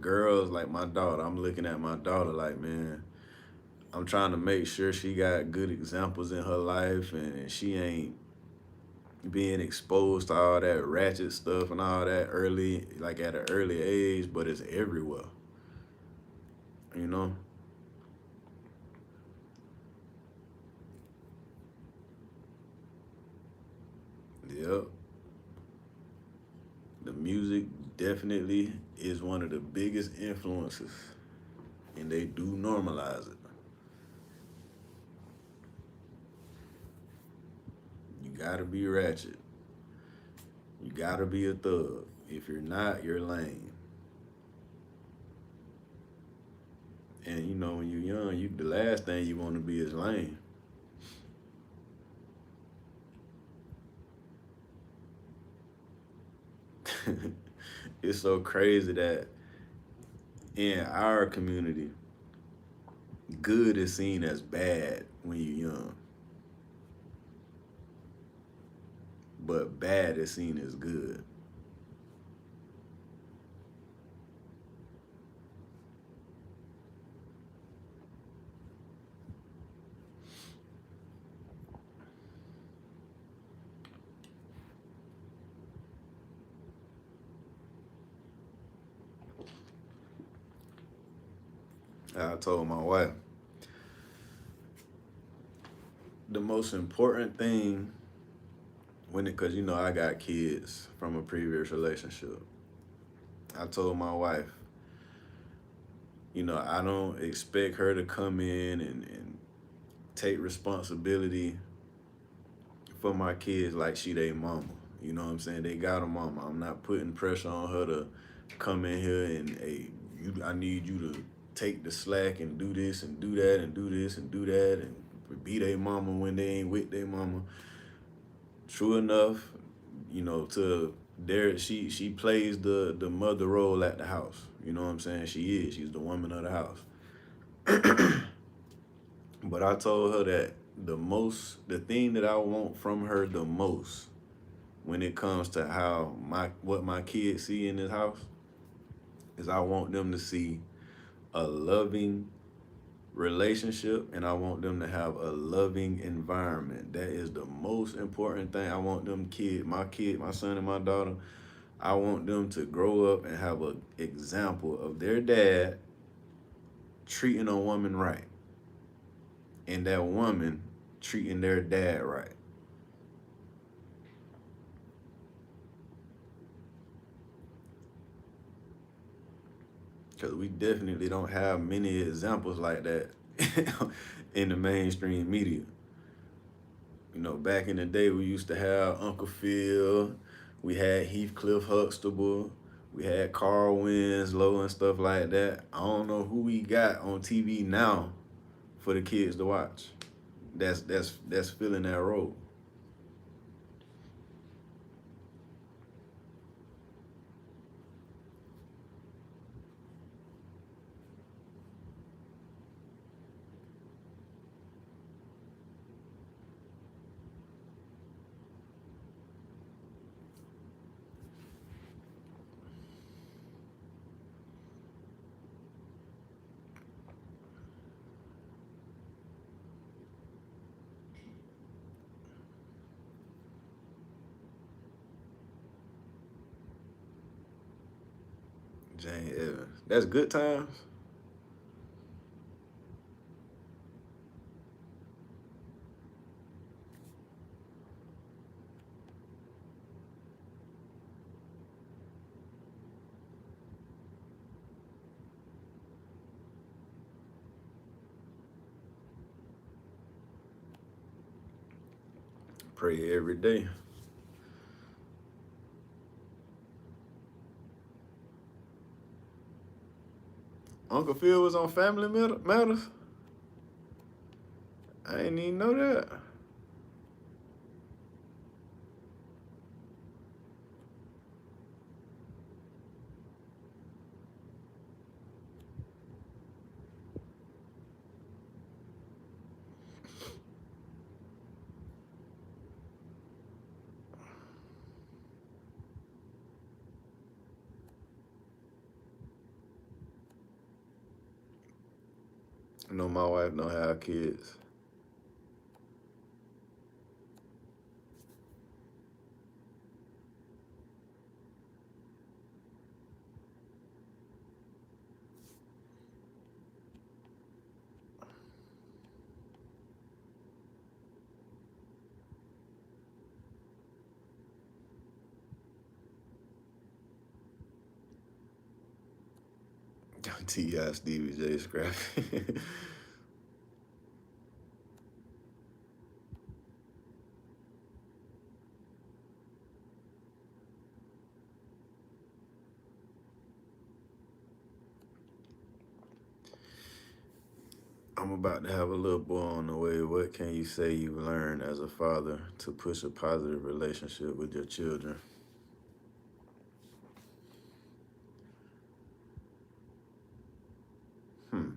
girls like my daughter, I'm looking at my daughter like, man, I'm trying to make sure she got good examples in her life and she ain't being exposed to all that ratchet stuff and all that early, like at an early age, but it's everywhere, you know? Yep. The music definitely is one of the biggest influences, and they do normalize it. You gotta be ratchet. You gotta be a thug. If you're not, you're lame. And you know, when you're young, you the last thing you want to be is lame. It's so crazy that in our community, good is seen as bad when you're young, but bad is seen as good. I told my wife the most important thing when it, cause you know I got kids from a previous relationship. I told my wife, you know, I don't expect her to come in and take responsibility for my kids like she they mama. You know what I'm saying? They got a mama. I'm not putting pressure on her to come in here and hey, I need you to take the slack and do this and do that and do this and do that and be their mama when they ain't with their mama. True enough, you know, to there she plays the mother role at the house. You know what I'm saying? She's the woman of the house. But I told her that the thing that I want from her the most when it comes to how what my kids see in this house is I want them to see a loving relationship and I want them to have a loving environment. That is the most important thing. I want them my son and my daughter, I want them to grow up and have an example of their dad treating a woman right and that woman treating their dad right. Because we definitely don't have many examples like that in the mainstream media. You know, back in the day, we used to have Uncle Phil, we had Heathcliff Huxtable, we had Carl Winslow and stuff like that. I don't know who we got on TV now for the kids to watch. That's filling that role. Jane Evans. That's Good Times. Pray every day. Uncle Phil was on Family Matters. I didn't even know that. No, my wife don't have kids. T.I. Stevie J. Scrappy. I'm about to have a little boy on the way. What can you say you've learned as a father to push a positive relationship with your children? Hmm.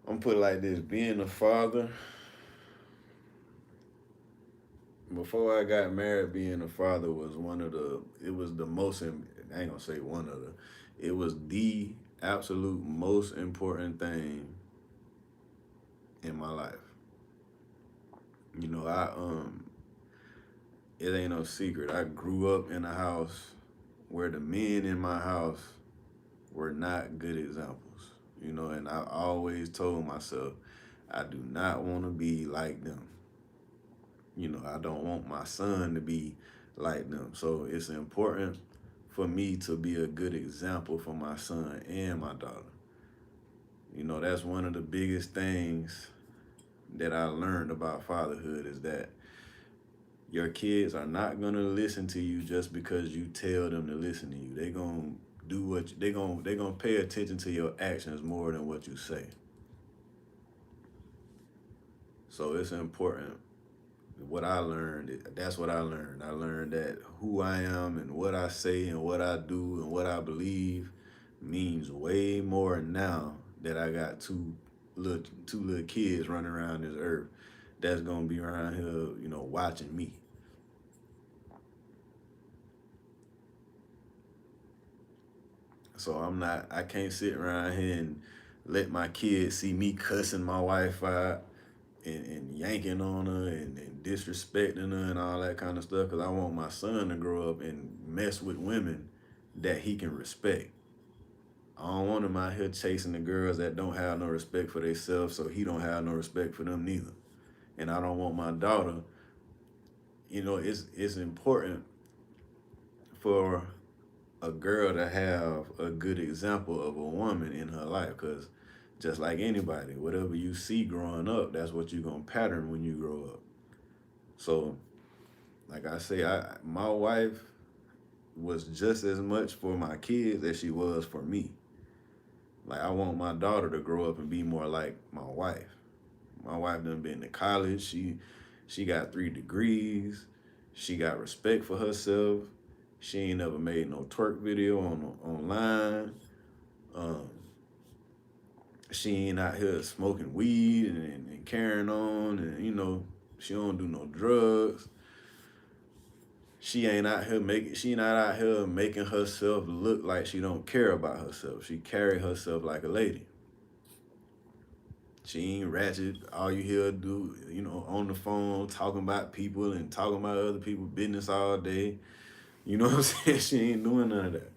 I'm put it like this: being a father, before I got married, being a father was one of the. It was the most. I ain't gonna say one of the. It was the absolute most important thing in my life. You know, it ain't no secret. I grew up in a house where the men in my house were not good examples. You know, and I always told myself, I do not want to be like them. You know, I don't want my son to be like them. So it's important for me to be a good example for my son and my daughter. You know, that's one of the biggest things that I learned about fatherhood is that your kids are not gonna listen to you just because you tell them to listen to you. They gonna do what they gonna pay attention to your actions more than what you say. So it's important. What I learned, that's what I learned. I learned that who I am and what I say and what I do and what I believe means way more now that I got two little kids running around this earth that's gonna be around here, you know, watching me. So I can't sit around here and let my kids see me cussing my wife out and yanking on her and disrespecting her and all that kind of stuff because I want my son to grow up and mess with women that he can respect. I don't want him out here chasing the girls that don't have no respect for themselves, so he don't have no respect for them neither. And I don't want my daughter, you know, it's important for a girl to have a good example of a woman in her life because just like anybody, whatever you see growing up, that's what you're gonna pattern when you grow up. So, like I say, my wife was just as much for my kids as she was for me. Like I want my daughter to grow up and be more like my wife. My wife done been to college. She got 3 degrees. She got respect for herself. She ain't never made no twerk video online. Um, she ain't out here smoking weed and carrying on, and you know she don't do no drugs. She not out here making herself look like she don't care about herself. She carry herself like a lady. She ain't ratchet. All you hear her do, you know, on the phone talking about people and talking about other people's business all day. You know what I'm saying? She ain't doing none of that.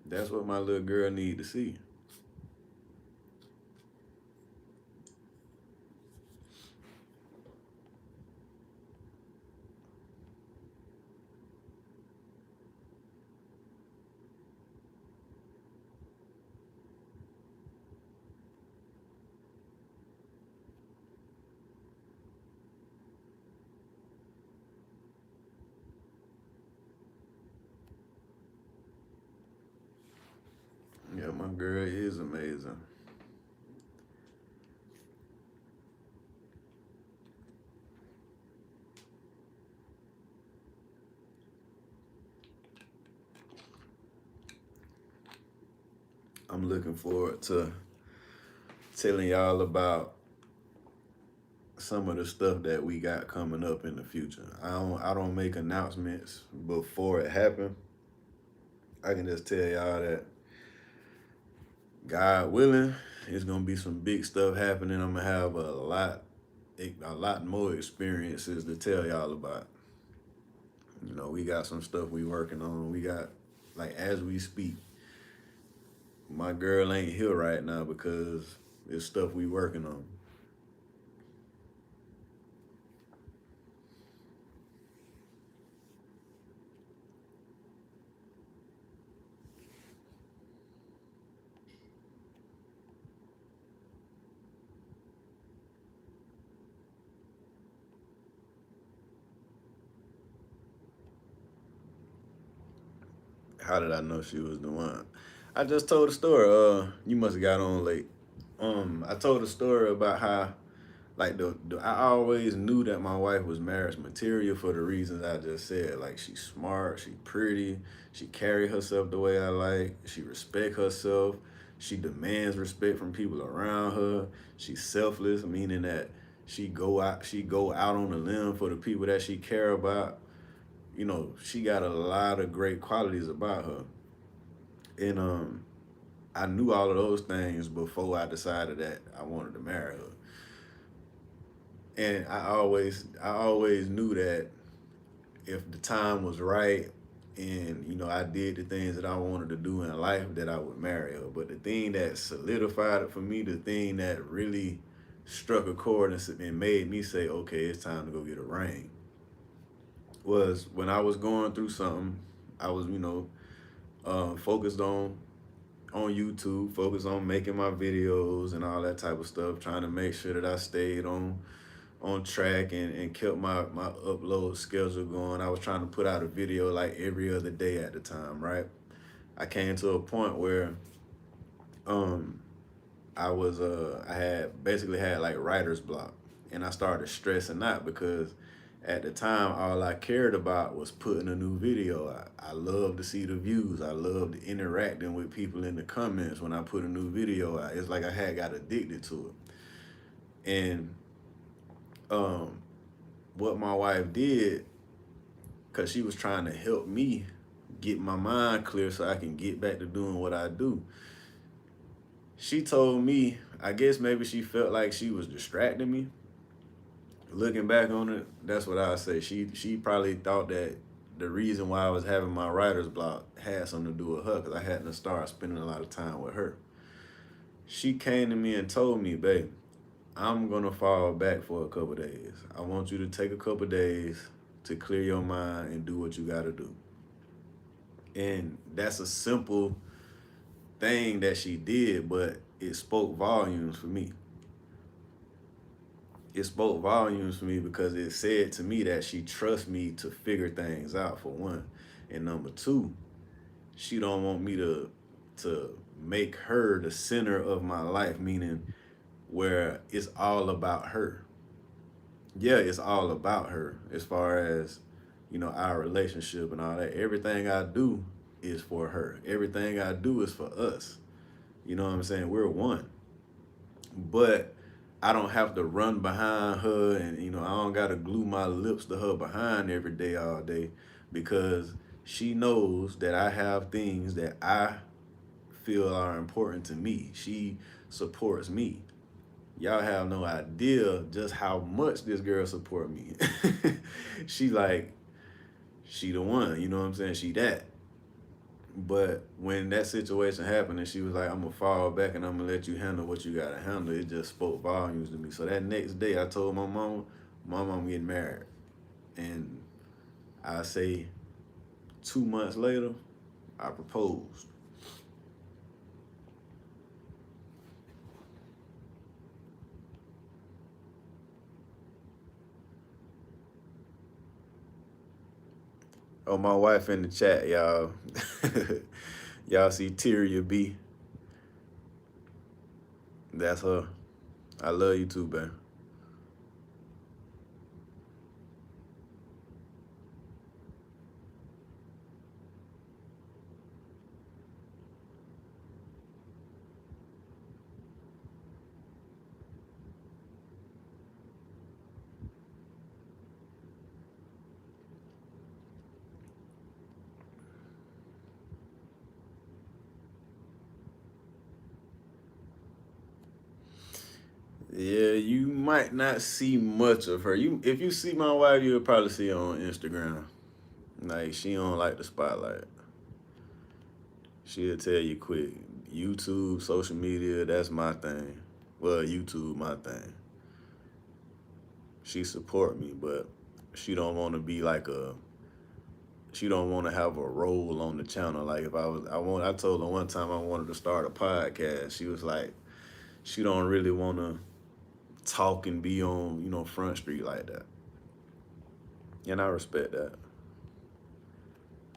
That's what my little girl need to see. Yeah, my girl is amazing. I'm looking forward to telling y'all about some of the stuff that we got coming up in the future. I don't make announcements before it happens. I can just tell y'all that God willing, it's gonna be some big stuff happening. I'm gonna have a lot more experiences to tell y'all about. You know, we got some stuff we working on. We got, like, as we speak, my girl ain't here right now because it's stuff we working on. How did I know she was the one? I just told a story. You must have got on late. I told a story about how, like, I always knew that my wife was marriage material for the reasons I just said. Like, she's smart, she pretty, she carry herself the way I like, she respect herself, she demands respect from people around her, she's selfless, meaning that she go out on a limb for the people that she care about. You know, she got a lot of great qualities about her. And I knew all of those things before I decided that I wanted to marry her. And I always knew that if the time was right and I did the things that I wanted to do in life, that I would marry her. But the thing that solidified it for me, the thing that really struck a chord and made me say, okay, it's time to go get a ring, was when I was going through something. I was, focused on YouTube, focused on making my videos and all that type of stuff, trying to make sure that I stayed on track and kept my upload schedule going. I was trying to put out a video like every other day at the time, right? I came to a point where um I had basically had like writer's block, and I started stressing out because at the time all I cared about was putting a new video out. I love to see the views. I loved interacting with people in the comments when I put a new video out. It's like I had got addicted to it. And um what my wife did, because she was trying to help me get my mind clear so I can get back to doing what I do. She told me, I guess maybe she felt like she was distracting me. Looking back on it, that's what I say. She probably thought that the reason why I was having my writer's block had something to do with her, because I hadn't started spending a lot of time with her. She came to me and told me, babe, I'm gonna fall back for a couple days. I want you to take a couple days to clear your mind and do what you gotta do. And that's a simple thing that she did, but it spoke volumes for me. It spoke volumes for me because it said to me that she trusts me to figure things out, for one. And number two, she don't want me to make her the center of my life, meaning where it's all about her. Yeah, it's all about her as far as, our relationship and all that. Everything I do is for her. Everything I do is for us. You know what I'm saying? We're one. But I don't have to run behind her, and I don't gotta glue my lips to her behind every day, all day, because she knows that I have things that I feel are important to me. She supports me. Y'all have no idea just how much this girl support me. she like she the one, you know what I'm saying? She that. But when that situation happened and she was like, I'm gonna fall back and I'm gonna let you handle what you gotta handle, it just spoke volumes to me. So that next day I told my mom, I'm getting married. And I say 2 months later, I proposed. Oh, my wife in the chat, y'all. Y'all see Tyria B. That's her. I love you too, man. you might not see much of her. If you see my wife, you'll probably see her on Instagram. Like she don't like the spotlight. She'll tell you quick. YouTube, social media, that's my thing. Well, YouTube, my thing. She support me, but she don't want to be like a. She don't want to have a role on the channel. Like if I told her one time I wanted to start a podcast. She was like, she don't really want to talk and be on, Front Street like that. And I respect that.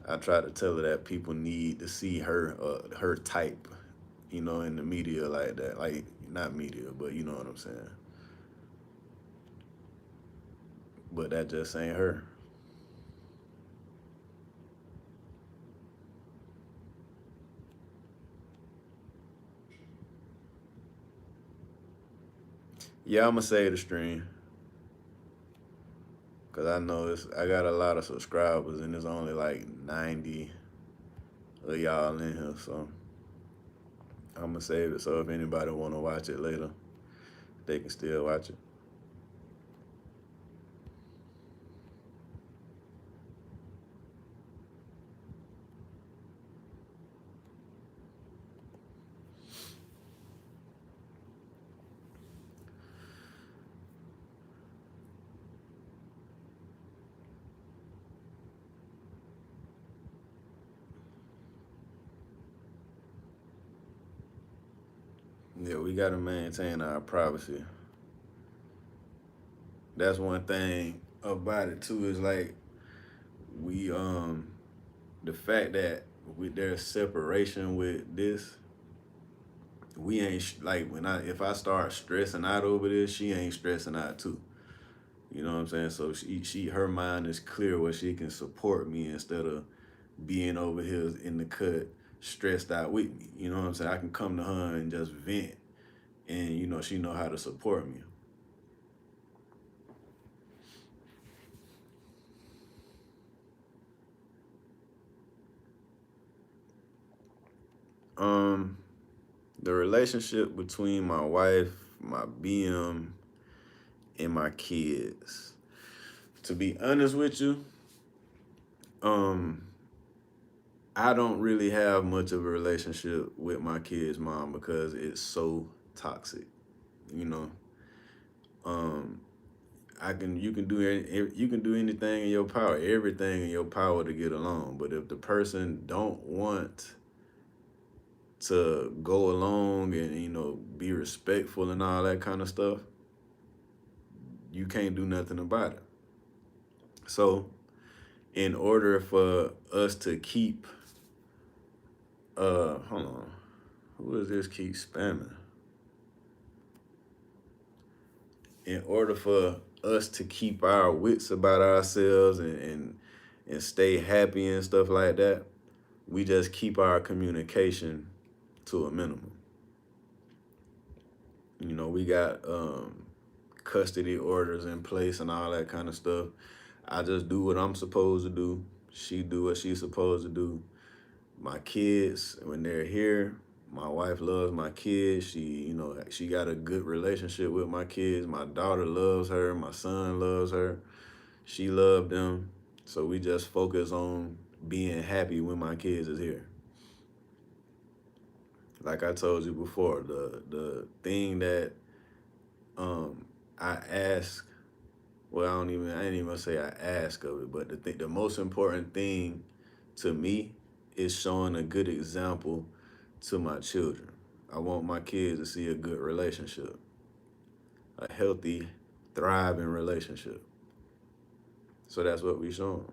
I try to tell her that people need to see her type, in the media like that. Like not media, but you know what I'm saying. But that just ain't her. Yeah, I'ma save the stream. Cause I know I got a lot of subscribers and there's only like 90 of y'all in here, so I'ma save it so if anybody wanna watch it later, they can still watch it. Yeah, we gotta maintain our privacy. That's one thing about it too, is like we the fact that there's separation with this, we ain't like when I if I start stressing out over this, she ain't stressing out too. You know what I'm saying? So her mind is clear where she can support me instead of being over here in the cut stressed out with me. You know what I'm saying? I can come to her and just vent, and she know how to support me. The relationship between my wife, my BM, and my kids. To be honest with you, I don't really have much of a relationship with my kids' mom because it's so toxic. You know, um, you can do anything in your power, everything in your power to get along. But if the person don't want to go along and be respectful and all that kind of stuff, you can't do nothing about it. So, in order for us to keep, hold on, who is this keep spamming? In order for us to keep our wits about ourselves and stay happy and stuff like that, we just keep our communication to a minimum. We got custody orders in place and all that kind of stuff. I just do what I'm supposed to do. She do what she's supposed to do. My kids, when they're here, my wife loves my kids. She got a good relationship with my kids. My daughter loves her. My son loves her. She loved them. So we just focus on being happy when my kids is here. Like I told you before, the thing that I ask, well, I ain't even gonna say I ask of it, but the most important thing to me is showing a good example to my children. I want my kids to see a good relationship, a healthy, thriving relationship. So that's what we show them.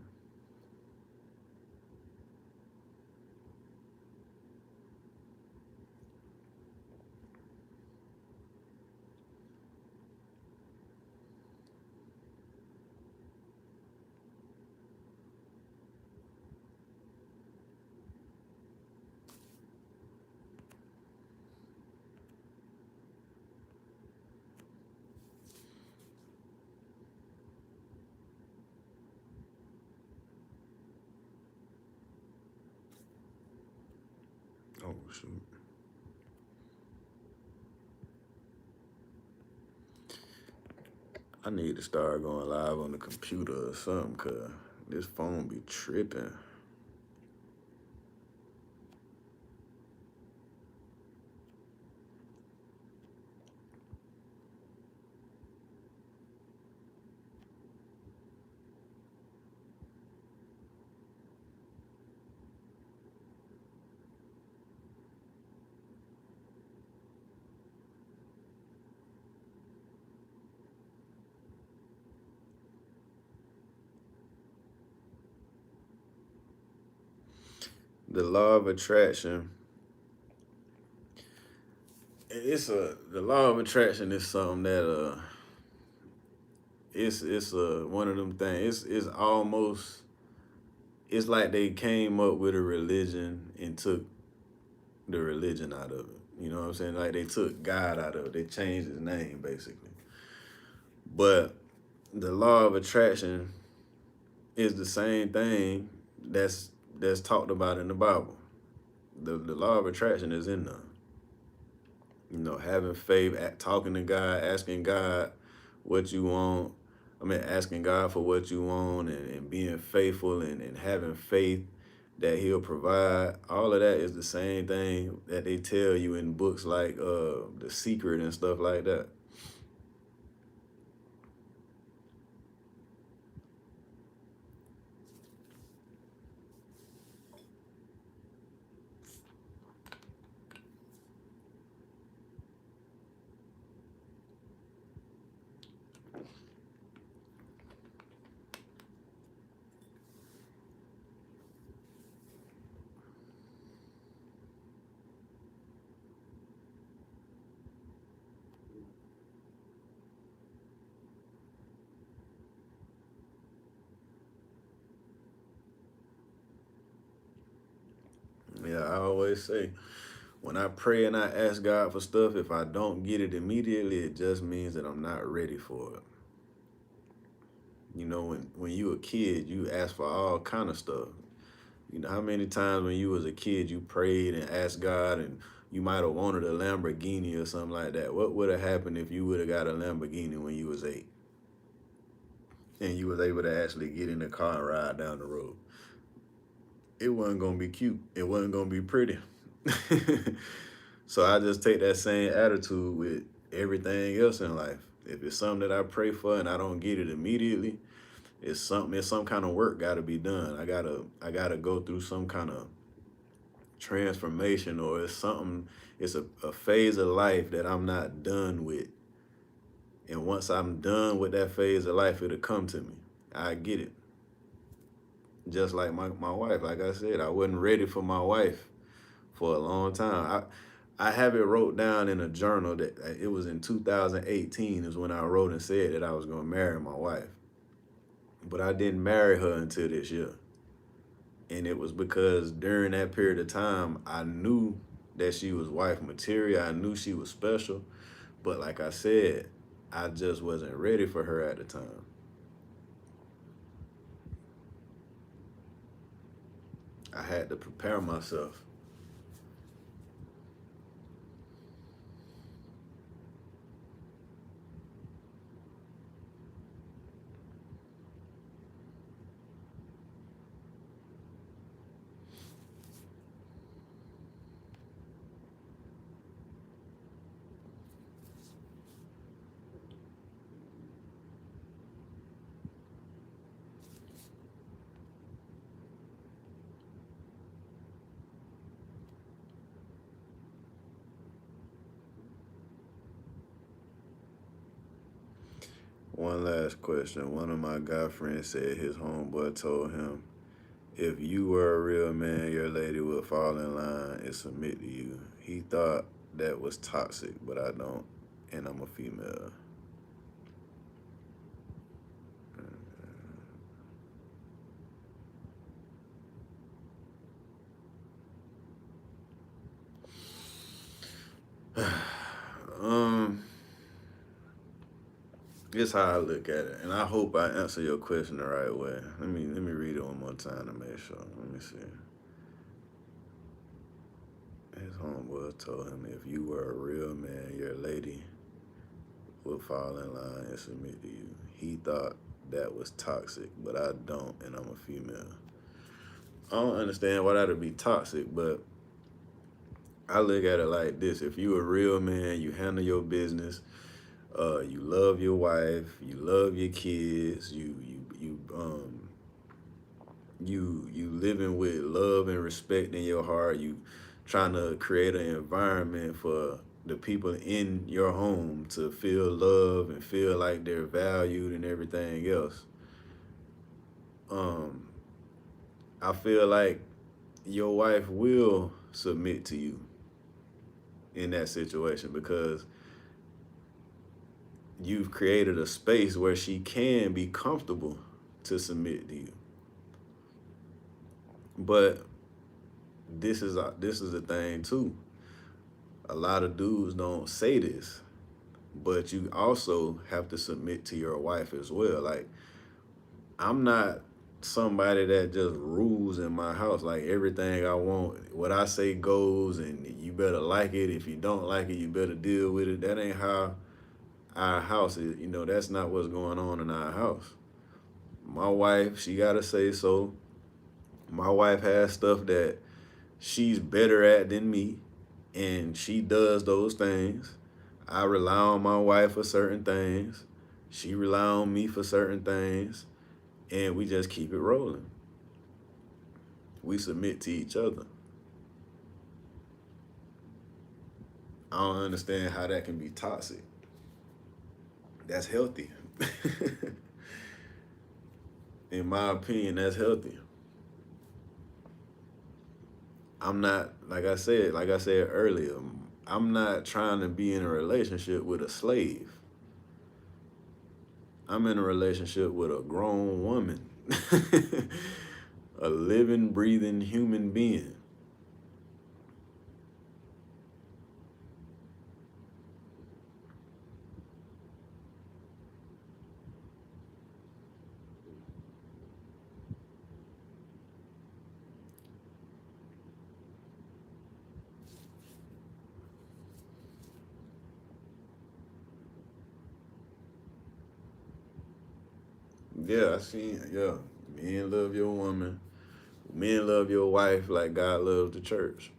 Oh, shoot. I need to start going live on the computer or something, cause this phone be tripping. The law of attraction. The law of attraction is something that it's one of them things. It's almost, it's like they came up with a religion and took the religion out of it. You know what I'm saying? Like they took God out of it. They changed his name basically. But the law of attraction is the same thing that's talked about in the Bible. The law of attraction is in there. You know, having faith, talking to God, asking God what you want. I mean, asking God for what you want and being faithful and having faith that he'll provide. All of that is the same thing that they tell you in books like The Secret and stuff like that. Yeah, I always say, when I pray and I ask God for stuff, if I don't get it immediately, it just means that I'm not ready for it. You know, when you a kid, you ask for all kind of stuff. You know how many times when you was a kid you prayed and asked God and you might have wanted a Lamborghini or something like that. What would have happened if you would have got a Lamborghini when you was 8 and you was able to actually get in the car and ride down the road? It wasn't gonna be cute. It wasn't gonna be pretty. So I just take that same attitude with everything else in life. If it's something that I pray for and I don't get it immediately, it's some kind of work gotta be done. I gotta go through some kind of transformation, or it's a phase of life that I'm not done with. And once I'm done with that phase of life, it'll come to me. I get it. Just like my wife, like I said, I wasn't ready for my wife for a long time. I have it wrote down in a journal that it was in 2018 is when I wrote and said that I was going to marry my wife. But I didn't marry her until this year. And it was because during that period of time, I knew that she was wife material. I knew she was special. But like I said, I just wasn't ready for her at the time. I had to prepare myself. One last question. One of my guy friends said his homeboy told him, if you were a real man, your lady would fall in line and submit to you. He thought that was toxic, but I don't, and I'm a female. um, it's how I look at it, and I hope I answer your question the right way. Let me read it one more time to make sure. Let me see. His homeboy told him, if you were a real man, your lady will fall in line and submit to you. He thought that was toxic, but I don't, and I'm a female. I don't understand why that'd be toxic, but I look at it like this: if you a real man, you handle your business, you love your wife, you love your kids, you living with love and respect in your heart. You trying to create an environment for the people in your home to feel love and feel like they're valued and everything else. Um, I feel like your wife will submit to you in that situation because you've created a space where she can be comfortable to submit to you. But this is a thing too. A lot of dudes don't say this, but you also have to submit to your wife as well. Like, I'm not somebody that just rules in my house. Like, everything I want, what I say goes, and you better like it. If you don't like it, you better deal with it. That ain't how our house is. That's not what's going on in our house. My wife, she gotta say so. My wife has stuff that she's better at than me, and she does those things. I rely on my wife for certain things. She rely on me for certain things, and we just keep it rolling. We submit to each other. I don't understand how that can be toxic. That's healthy. In my opinion, that's healthy. I'm not, like I said earlier, I'm not trying to be in a relationship with a slave. I'm in a relationship with a grown woman, a living, breathing human being. Yeah, I seen, yeah. Men love your woman. Men love your wife like God loves the church.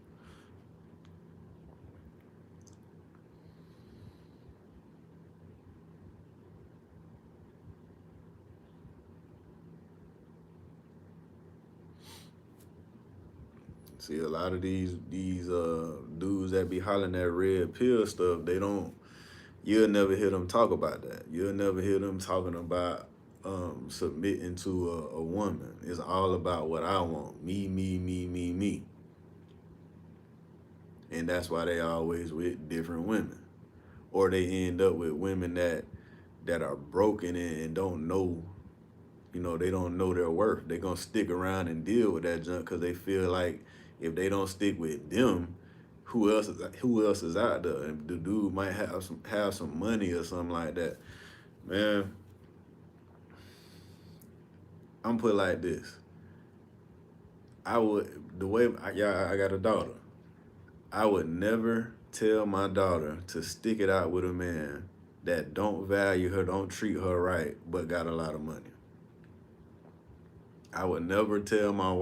See, a lot of these dudes that be hollering that red pill stuff, they don't. You'll never hear them talk about that. You'll never hear them talking about submitting to a woman. It's all about what I want. Me, me, me, me, me. And that's why they always with different women. Or they end up with women that are broken and don't know, they don't know their worth. They're gonna stick around and deal with that junk because they feel like if they don't stick with them, who else is out there? And the dude might have some money or something like that. Man, I'm put like this. I would the way I got a daughter. I would never tell my daughter to stick it out with a man that don't value her, don't treat her right, but got a lot of money. I would never tell my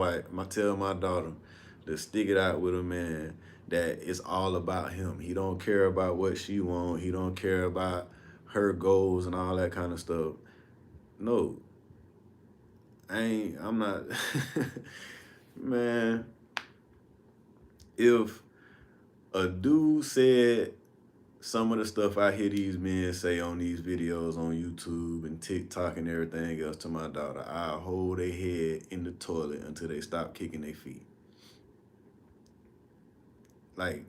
daughter to stick it out with a man that is all about him. He don't care about what she want. He don't care about her goals and all that kind of stuff. No, I'm not. Man, if a dude said some of the stuff I hear these men say on these videos on YouTube and TikTok and everything else to my daughter, I'll hold their head in the toilet until they stop kicking their feet. Like,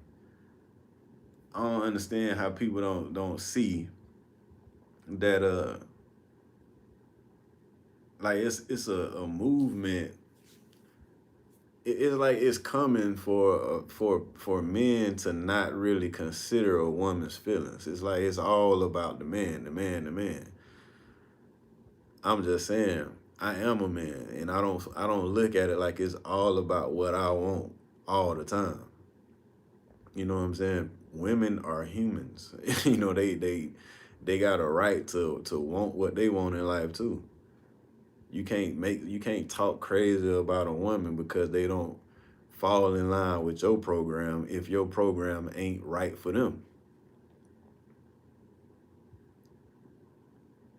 I don't understand how people don't see that like it's a movement. It's like it's coming for men to not really consider a woman's feelings. It's like it's all about the man, the man, the man. I'm just saying, I am a man, and I don't look at it like it's all about what I want all the time. You know what I'm saying? Women are humans. They they got a right to want what they want in life too. You can't talk crazy about a woman because they don't fall in line with your program if your program ain't right for them.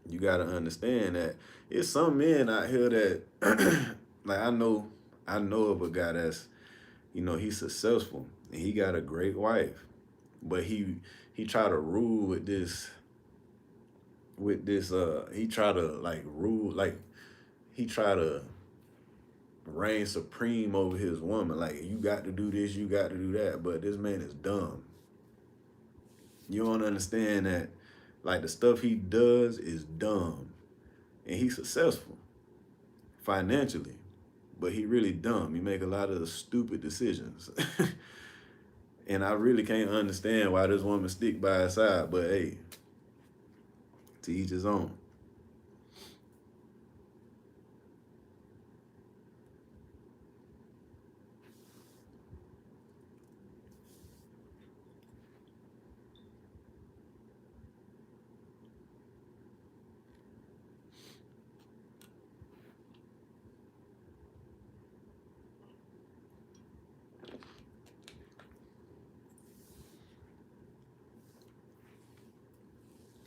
You got to understand that it's some men out here that like I know of a guy that's, he's successful and he got a great wife, but he try to rule with this he try to like rule like he try to reign supreme over his woman, like you got to do this, you got to do that, but this man is dumb. You don't understand that, like, the stuff he does is dumb, and he's successful financially, but he really dumb. He make a lot of stupid decisions. And I really can't understand why this woman stick by his side, but hey, to each his own.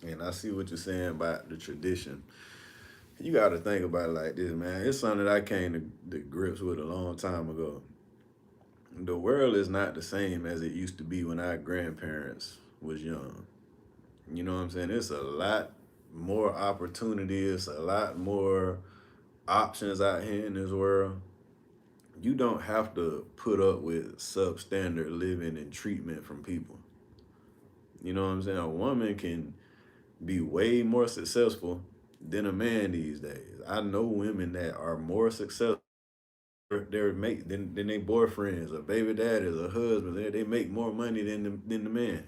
And I see what you're saying about the tradition. You got to think about it like this, man. It's something that I came to grips with a long time ago. The world is not the same as it used to be when our grandparents was young. You know what I'm saying? It's a lot more opportunities, a lot more options out here in this world. You don't have to put up with substandard living and treatment from people. You know what I'm saying? A woman can be way more successful than a man these days. I know women that are more successful their mate than their boyfriends or baby daddies or husbands. They make more money than the man.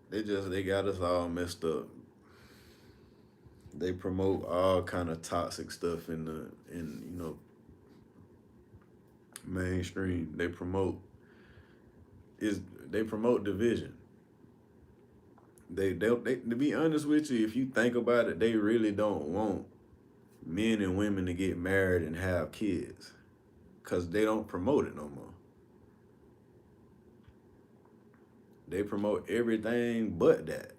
They got us all messed up. They promote all kind of toxic stuff in mainstream. Is they promote division. They to be honest with you, if you think about it, they really don't want men and women to get married and have kids, cause they don't promote it no more. They promote everything but that.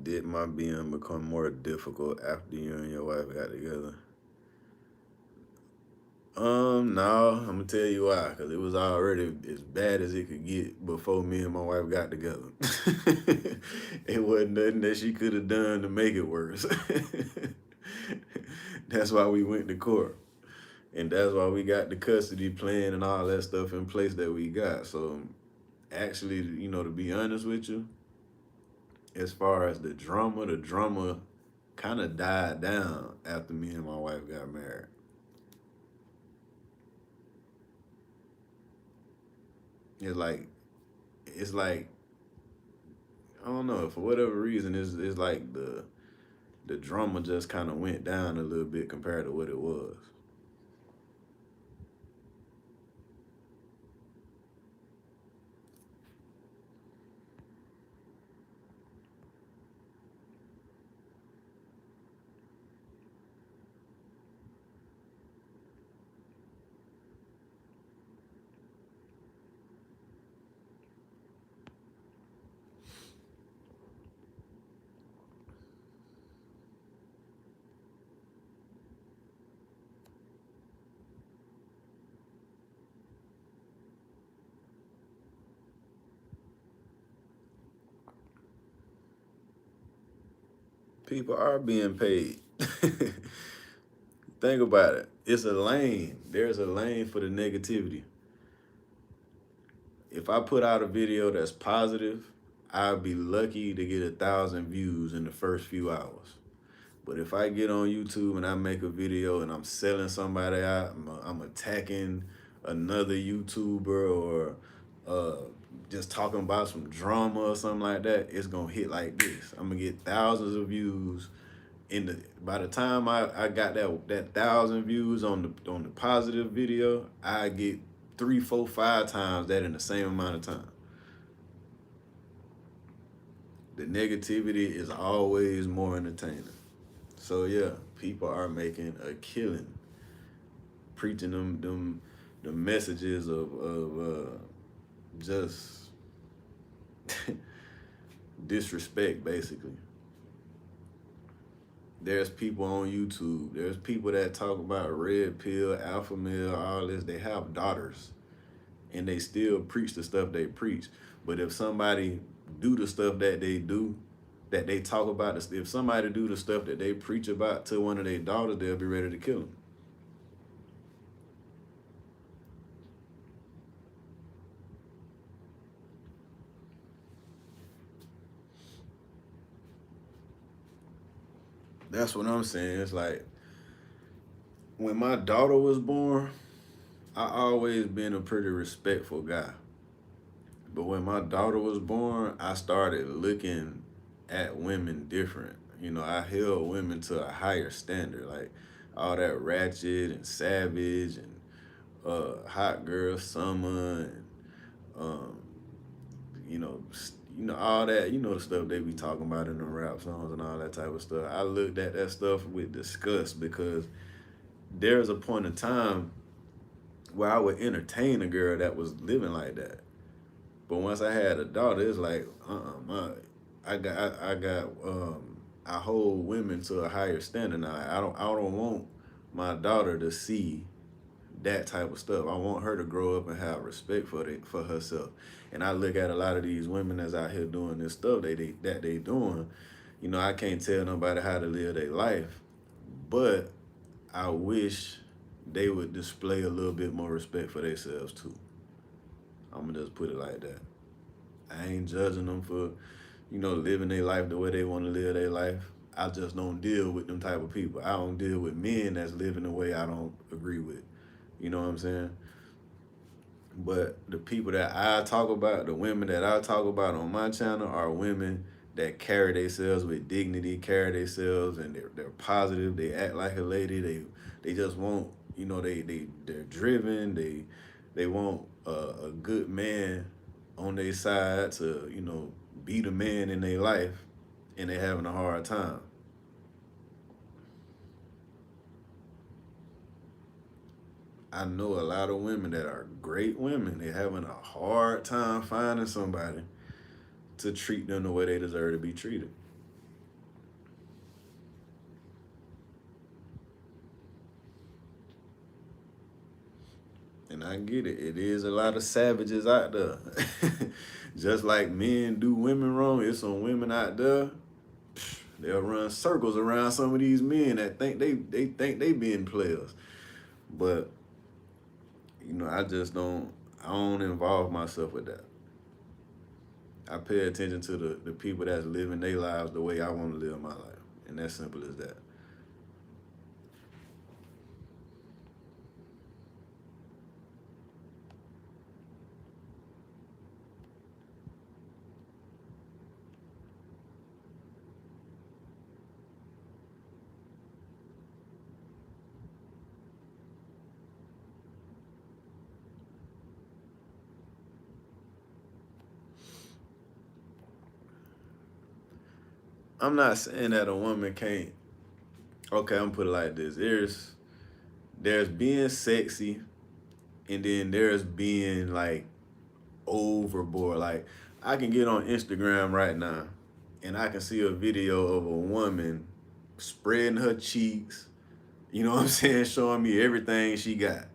Did my being become more difficult after you and your wife got together? No, I'm gonna tell you why. Cause it was already as bad as it could get before me and my wife got together. It wasn't nothing that she could have done to make it worse. That's why we went to court, and that's why we got the custody plan and all that stuff in place that we got. So, actually, to be honest with you, as far as the drama kind of died down after me and my wife got married. It's like it's like I don't know, for whatever reason, it's like the drama just kind of went down a little bit compared to what it was. people are being paid. Think about it. It's a lane. There's a lane for the negativity. If I put out a video that's positive, I'll be lucky to get 1,000 views in the first few hours. But if I get on YouTube and I make a video and I'm selling somebody out, I'm attacking another YouTuber or just talking about some drama or something like that, it's gonna hit like this. I'm gonna get thousands of views. By the time I got that 1,000 views on the positive video, I get 3, 4, 5 times that in the same amount of time. The negativity is always more entertaining. So yeah, people are making a killing, preaching them the messages of just disrespect, basically. There's people on YouTube. There's people that talk about red pill, alpha male, all this. They have daughters, and they still preach the stuff they preach. But if somebody do the stuff that they do, that they talk about, if somebody do the stuff that they preach about to one of their daughters, they'll be ready to kill them. That's what I'm saying. It's like when my daughter was born, I always been a pretty respectful guy. But when my daughter was born, I started looking at women different. You know, I held women to a higher standard, like all that ratchet and savage and hot girl summer and um, you know, all that, the stuff they be talking about in the rap songs and all that type of stuff. I looked at that stuff with disgust because there's a point in time where I would entertain a girl that was living like that. But once I had a daughter, it's like, I hold women to a higher standard now. I don't want my daughter to see that type of stuff. I want her to grow up and have respect for herself. And I look at a lot of these women that's out here doing this stuff that they doing. I can't tell nobody how to live their life, but I wish they would display a little bit more respect for themselves too. I'm gonna just put it like that. I ain't judging them for, living their life the way they want to live their life. I just don't deal with them type of people. I don't deal with men that's living the way I don't agree with. You know what I'm saying? But the people that I talk about, the women that I talk about on my channel are women that carry themselves with dignity, carry themselves, and they're positive. They act like a lady. They just want, they're driven. They want a good man on their side to, be the man in their life, and they're having a hard time. I know a lot of women that are great women. They're having a hard time finding somebody to treat them the way they deserve to be treated. And I get it. It is a lot of savages out there. Just like men do women wrong, it's some women out there, they'll run circles around some of these men that think they think they being players. But I just don't involve myself with that. I pay attention to the people that's living their lives the way I want to live my life. And that's simple as that. I'm not saying that a woman can't. Okay, I'm gonna put it like this. There's being sexy, and then there's being like overboard. Like I can get on Instagram right now, and I can see a video of a woman spreading her cheeks. You know what I'm saying? Showing me everything she got.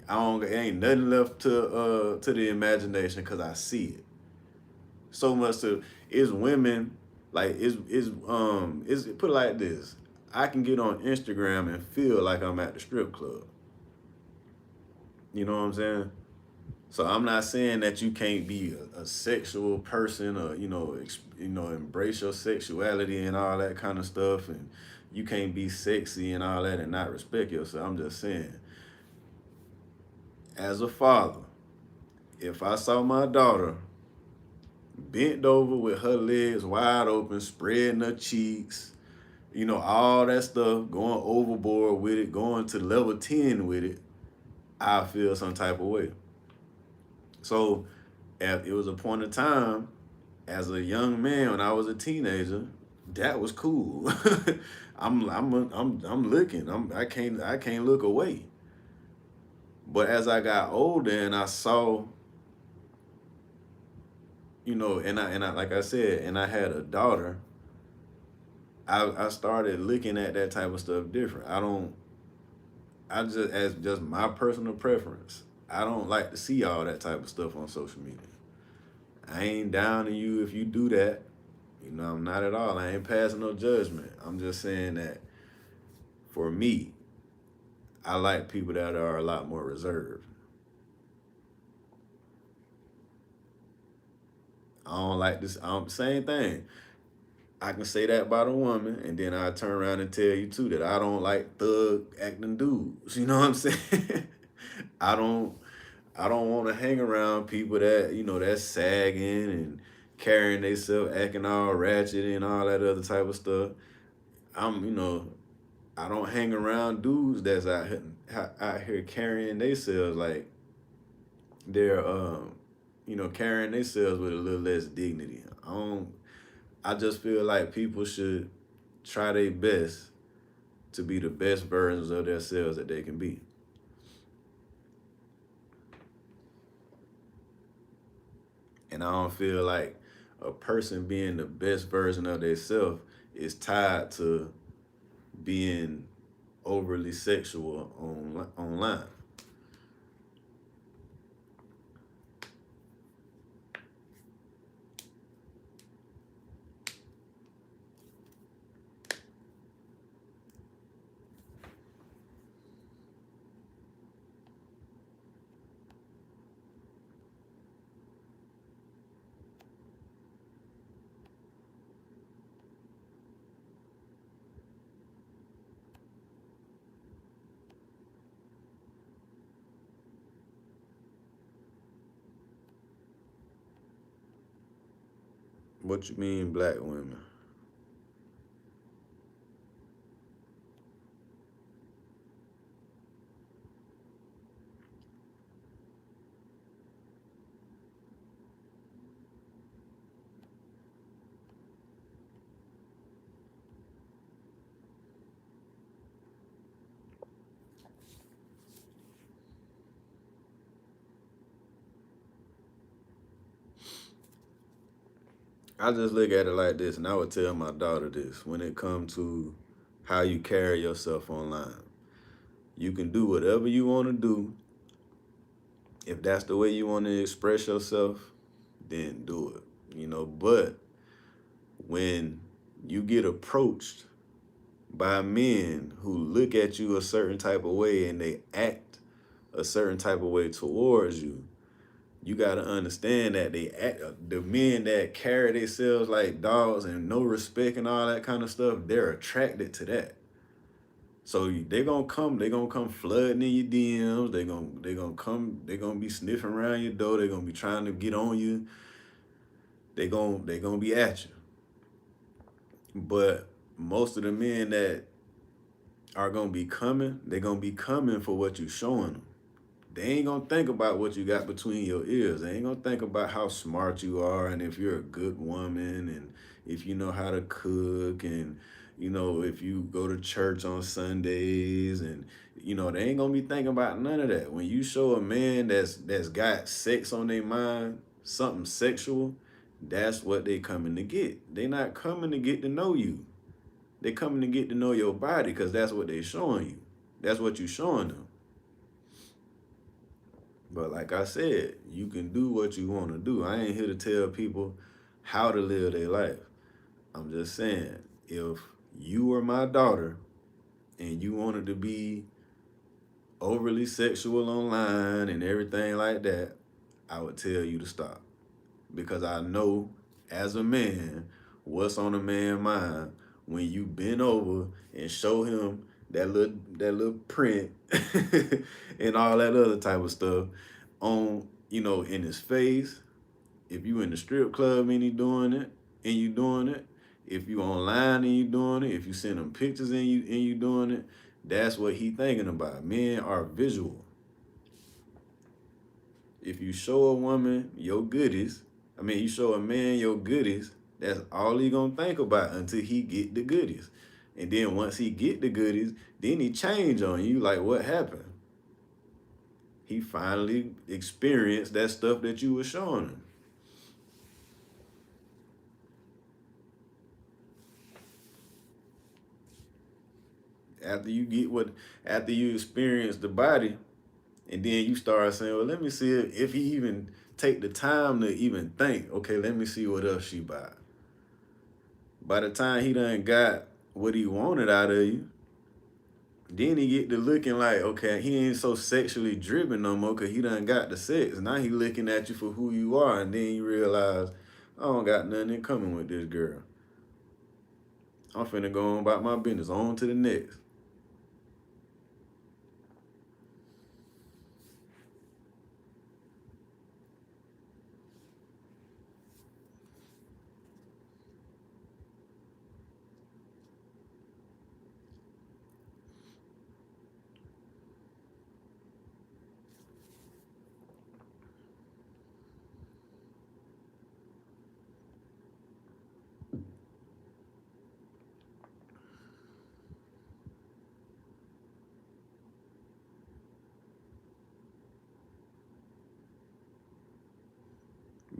It ain't nothing left to the imagination because I see it. So much to it's women Like it's put it like this. I can get on Instagram and feel like I'm at the strip club. You know what I'm saying? So I'm not saying that you can't be a sexual person or embrace your sexuality and all that kind of stuff, and you can't be sexy and all that and not respect yourself. I'm just saying, as a father, if I saw my daughter bent over with her legs wide open, spreading her cheeks, all that stuff, going overboard with it, going to level 10 with it, I feel some type of way. So it was a point of time as a young man when I was a teenager, that was cool. I'm looking. I can't look away. But as I got older and I saw, and I like I said, and I had a daughter, I started looking at that type of stuff different. I just, as just my personal preference, I don't like to see all that type of stuff on social media. I ain't down to you if you do that. I'm not at all. I ain't passing no judgment. I'm just saying that for me, I like people that are a lot more reserved. I don't like this. Same thing. I can say that about a woman, and then I turn around and tell you too that I don't like thug acting dudes. You know what I'm saying? I don't. I don't want to hang around people that that's sagging and carrying themselves, acting all ratchet and all that other type of stuff. I'm, you know, I don't hang around dudes that's out here carrying themselves like they're carrying themselves with a little less dignity. I just feel like people should try their best to be the best versions of themselves that they can be. And I don't feel like a person being the best version of themselves is tied to being overly sexual online. What you mean, black women? I just look at it like this, and I would tell my daughter this when it comes to how you carry yourself online. You can do whatever you want to do. If that's the way you want to express yourself, then do it. But when you get approached by men who look at you a certain type of way and they act a certain type of way towards you, you got to understand that the men that carry themselves like dogs and no respect and all that kind of stuff, they're attracted to that. So they gonna come flooding in your DMs. They gonna be sniffing around your door. They're gonna be trying to get on you. They gonna be at you. But most of the men that are gonna be coming, they're gonna be coming for what you showing them. They ain't gonna think about what you got between your ears. They ain't gonna think about how smart you are and if you're a good woman and if you know how to cook and if you go to church on Sundays and they ain't gonna be thinking about none of that. When you show a man that's got sex on their mind, something sexual, that's what they coming to get. They not coming to get to know you. They coming to get to know your body because that's what they showing you. That's what you showing them. But like I said, you can do what you want to do. I ain't here to tell people how to live their life. I'm just saying, if you were my daughter and you wanted to be overly sexual online and everything like that, I would tell you to stop. Because I know as a man what's on a man's mind when you bend over and show him that little print and all that other type of stuff on, in his face. If you in the strip club and you doing it, if you online and you doing it, if you send him pictures and you doing it, that's what he thinking about. Men are visual. If you show a woman your goodies, you show a man your goodies, that's all he gonna think about until he get the goodies. And then once he get the goodies, then he change on you. Like, what happened? He finally experienced that stuff that you were showing him. After you get what, after you experience the body, and then you start saying, well, let me see if he even take the time to even think, okay, let me see what else she buy. By the time he done got what he wanted out of you, then he get to looking like, okay, he ain't so sexually driven no more because he done got the sex. Now he looking at you for who you are, and then you realize, I don't got nothing in common with this girl. I'm finna go on about my business, on to the next.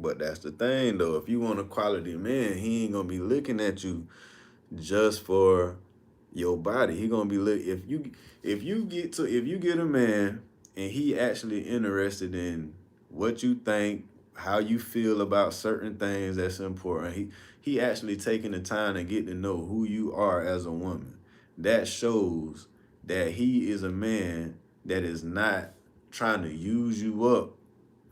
But that's the thing though. If you want a quality man, he ain't gonna be looking at you just for your body. He gonna be look if you get a man and he actually interested in what you think, how you feel about certain things that's important. He actually taking the time to get to know who you are as a woman. That shows that he is a man that is not trying to use you up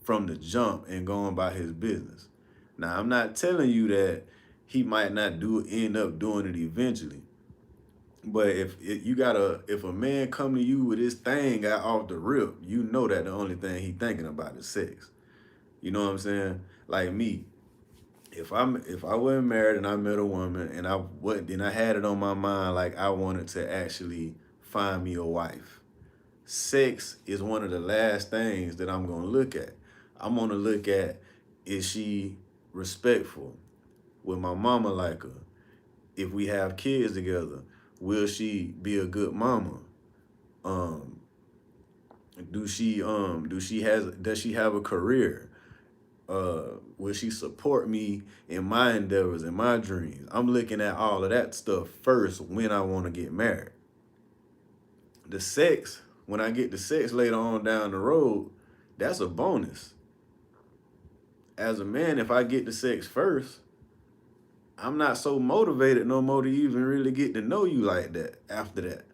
from the jump and going about his business. Now, I'm not telling you that he might not end up doing it eventually. But if a man come to you with his thing out off the rip, you know that the only thing he thinking about is sex. You know what I'm saying? Like me, if I wasn't married and I met a woman and I had it on my mind like I wanted to actually find me a wife. Sex is one of the last things that I'm gonna look at. I'm gonna look at, is she respectful? Will my mama like her? If we have kids together, will she be a good mama? Um, does she have a career? Will she support me in my endeavors and my dreams? I'm looking at all of that stuff first when I want to get married. The sex, when I get the sex later on down the road, that's a bonus. As a man, if I get the sex first, I'm not so motivated no more to even really get to know you like that after that.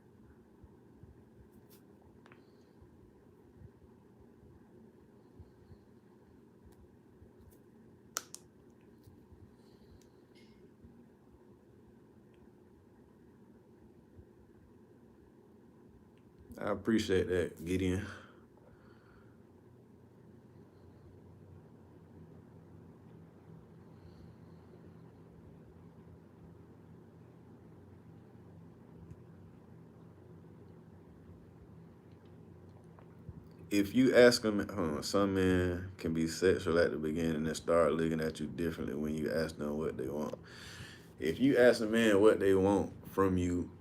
I appreciate that, Gideon. If you ask them, some men can be sexual at the beginning and start looking at you differently when you ask them what they want. If you ask a man what they want from you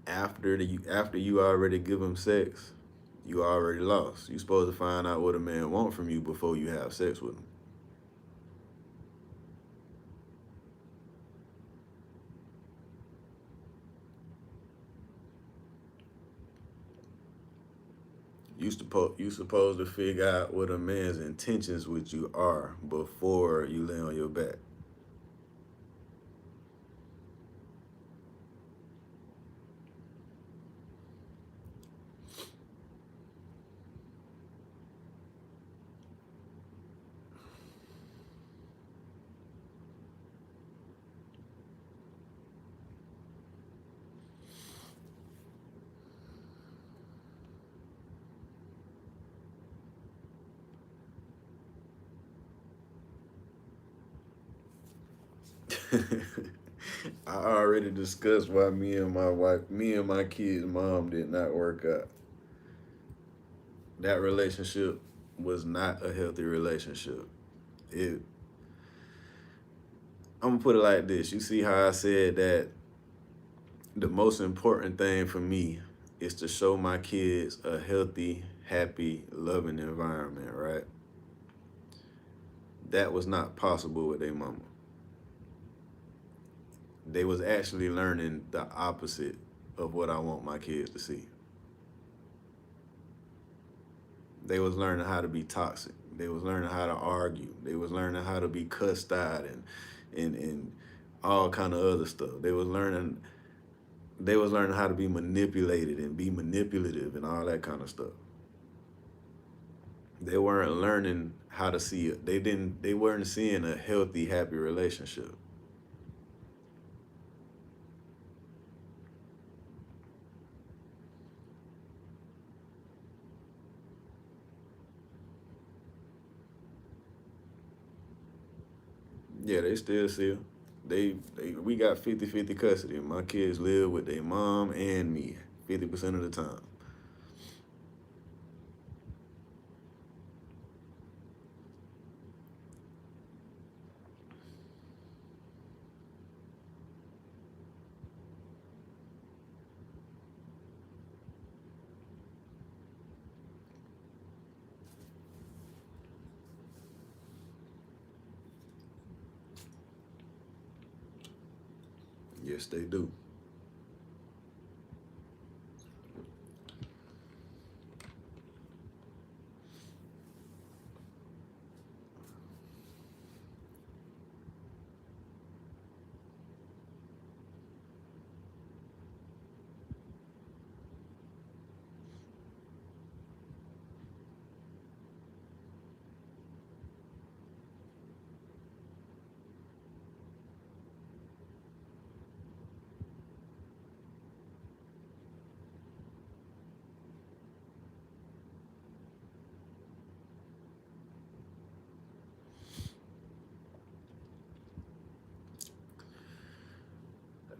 after you already give them sex, you already lost. You supposed to find out what a man want from you before you have sex with him. You supposed to figure out what a man's intentions with you are before you lay on your back. I already discussed why me and my kids' mom did not work out. That relationship was not a healthy relationship. It I'm gonna put it like this. You see how I said that the most important thing for me is to show my kids a healthy, happy, loving environment, right? That was not possible with their mama. They was actually learning the opposite of what I want my kids to see. They was learning how to be toxic. They was learning how to argue. They was learning how to be cussed out and all kind of other stuff. They was learning how to be manipulated and be manipulative and all that kind of stuff. They weren't learning how to see it. They weren't seeing a healthy, happy relationship. Yeah, they still see her. We got 50-50 custody. My kids live with their mom and me 50% of the time. Yes, they do.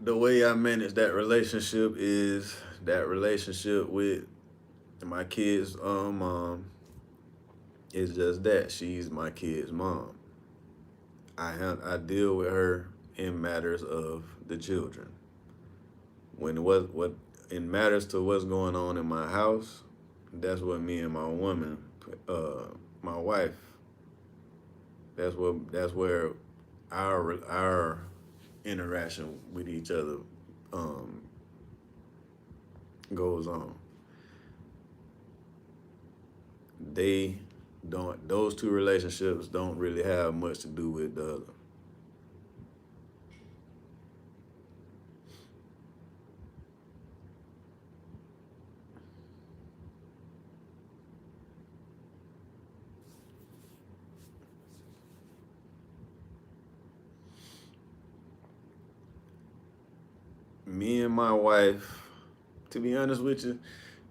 The way I manage that relationship is that relationship with my kids' mom is just that. She's my kid's mom. I deal with her in matters of the children. When what in matters to what's going on in my house, that's what me and my woman, my wife, that's where our interaction with each other um, goes on. They don't; those two relationships don't really have much to do with the other. Me and my wife, to be honest with you,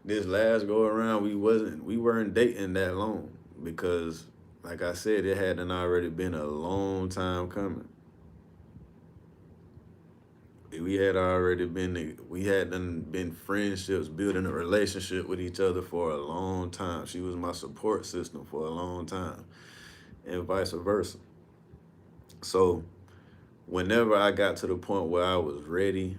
this last go around we weren't dating that long because, like I said, it hadn't already been a long time coming. We had been friendships, building a relationship with each other for a long time. She was my support system for a long time, and vice versa. So whenever I got to the point where I was ready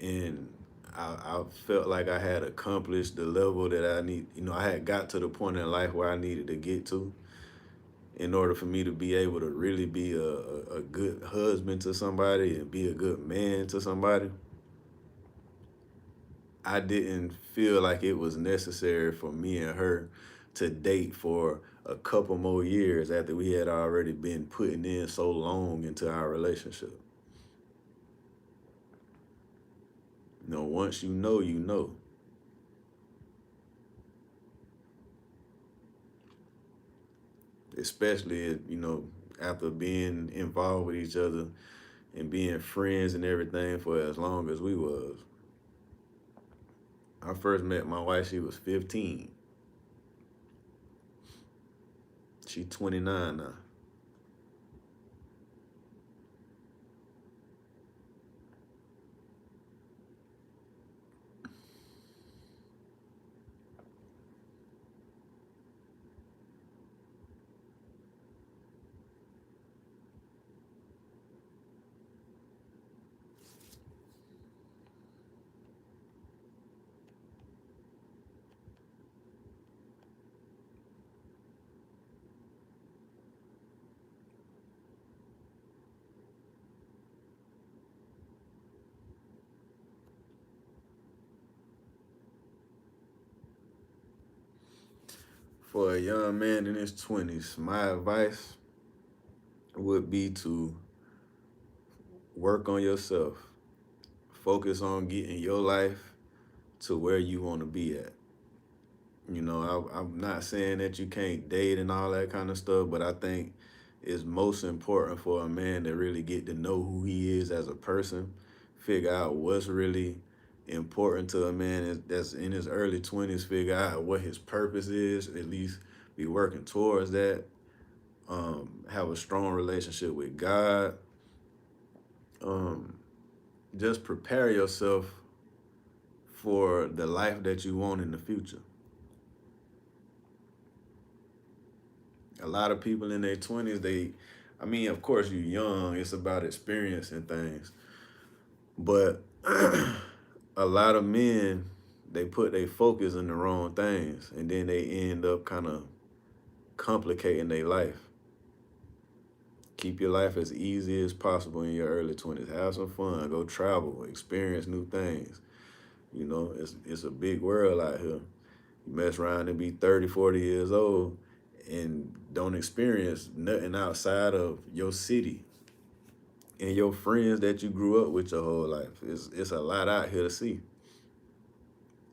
and I felt like I had accomplished the level that I need, I had got to the point in life where I needed to get to in order for me to be able to really be a good husband to somebody and be a good man to somebody. I didn't feel like it was necessary for me and her to date for a couple more years after we had already been putting in so long into our relationship. Once you know, you know. Especially, after being involved with each other and being friends and everything for as long as we was. I first met my wife, she was 15. She 29 now. For a young man in his 20s, my advice would be to work on yourself. Focus on getting your life to where you want to be at. I'm not saying that you can't date and all that kind of stuff, but I think it's most important for a man to really get to know who he is as a person, figure out what's really important to a man that's in his early 20s, figure out what his purpose is, at least be working towards that, have a strong relationship with God, um, just prepare yourself for the life that you want in the future. A lot of people in their 20s, I mean, of course, you're young, it's about experiencing things, but a lot of men, they put their focus in the wrong things, and then they end up kind of complicating their life. Keep your life as easy as possible in your early 20s. Have some fun, go travel, experience new things. It's a big world out here. You mess around and be 30, 40 years old and don't experience nothing outside of your city and your friends that you grew up with your whole life. It's a lot out here to see.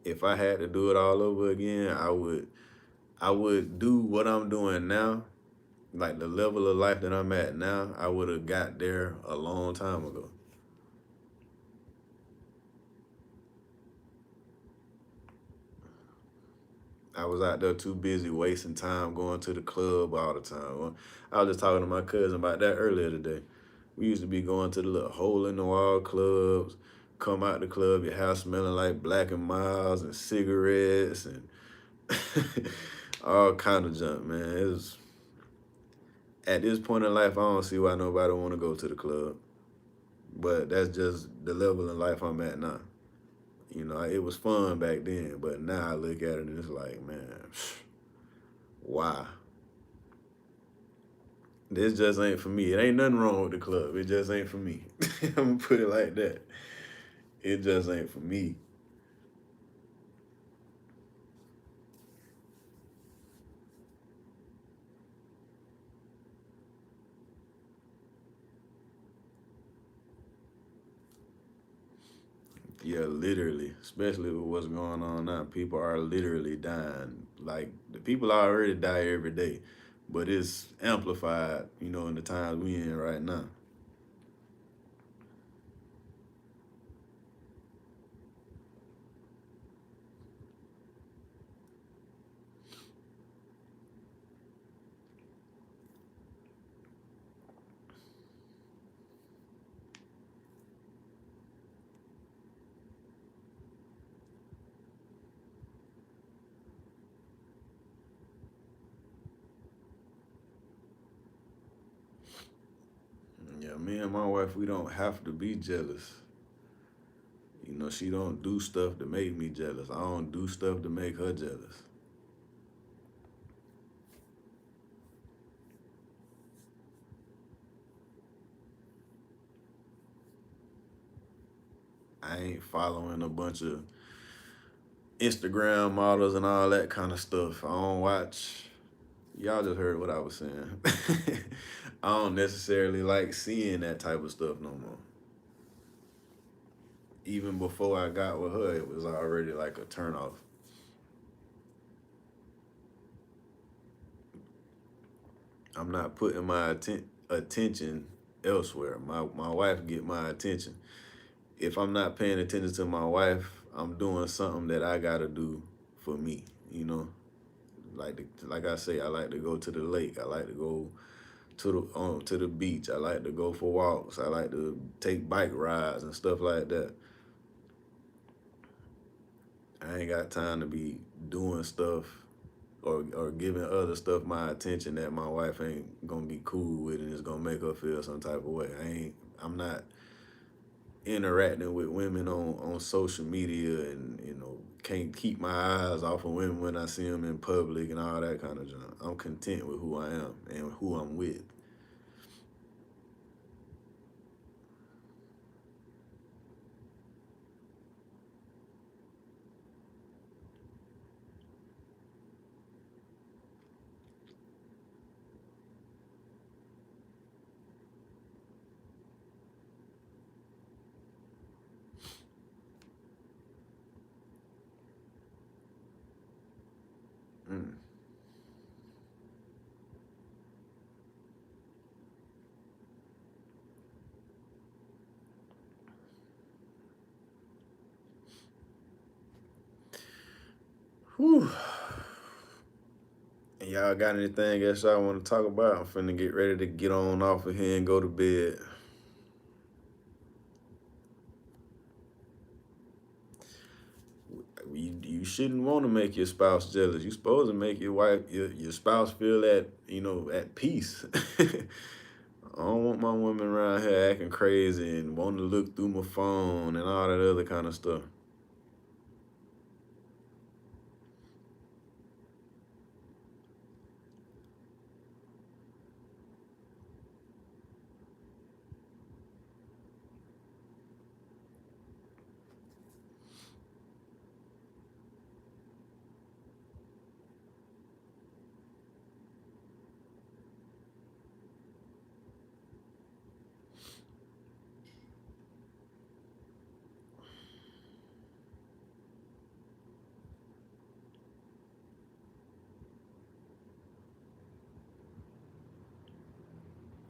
If I had to do it all over again, I would do what I'm doing now, like the level of life that I'm at now. I would have got there a long time ago. I was out there too busy wasting time going to the club all the time. Well, I was just talking to my cousin about that earlier today. We used to be going to the little hole in the wall clubs, come out the club, your house smelling like Black and Miles and cigarettes and all kind of junk, man. At this point in life, I don't see why nobody want to go to the club. But that's just the level of life I'm at now. It was fun back then, but now I look at it and it's like, man, why? This just ain't for me. It ain't nothing wrong with the club. It just ain't for me. I'm gonna put it like that. It just ain't for me. Yeah, literally. Especially with what's going on now. People are literally dying. Like the people already die every day. But it's amplified, in the times we in right now. Yeah, me and my wife, we don't have to be jealous. She don't do stuff to make me jealous. I don't do stuff to make her jealous. I ain't following a bunch of Instagram models and all that kind of stuff. I don't watch. Y'all just heard what I was saying. I don't necessarily like seeing that type of stuff no more. Even before I got with her, it was already like a turnoff. I'm not putting my attention elsewhere. My wife get my attention. If I'm not paying attention to my wife, I'm doing something that I gotta do for me. Like I say, I like to go to the lake. I like to go to the beach. I like to go for walks. I like to take bike rides and stuff like that. I ain't got time to be doing stuff or giving other stuff my attention that my wife ain't gonna be cool with and it's gonna make her feel some type of way. I'm not interacting with women on social media and can't keep my eyes off of women when I see them in public and all that kind of junk. I'm content with who I am and who I'm with. Mm. Whew. And y'all got anything else y'all want to talk about? I'm finna get ready to get on off of here and go to bed. You shouldn't want to make your spouse jealous. You supposed to make your wife, your spouse feel at, at peace. I don't want my woman around here acting crazy and wanting to look through my phone and all that other kind of stuff.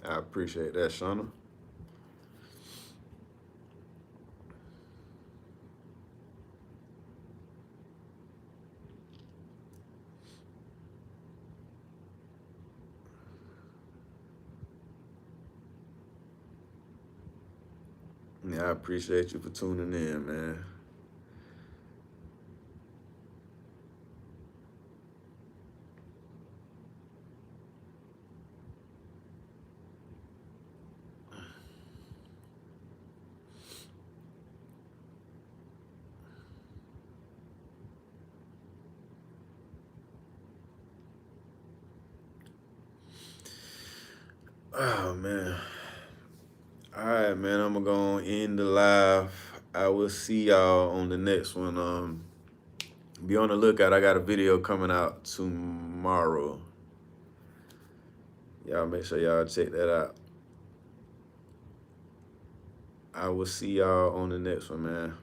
I appreciate that, Shauna. Yeah, I appreciate you for tuning in, man. Oh man. All right, man. I'm gonna go and end the live. I will see y'all on the next one. Be on the lookout. I got a video coming out tomorrow. Y'all make sure y'all check that out. I will see y'all on the next one, man.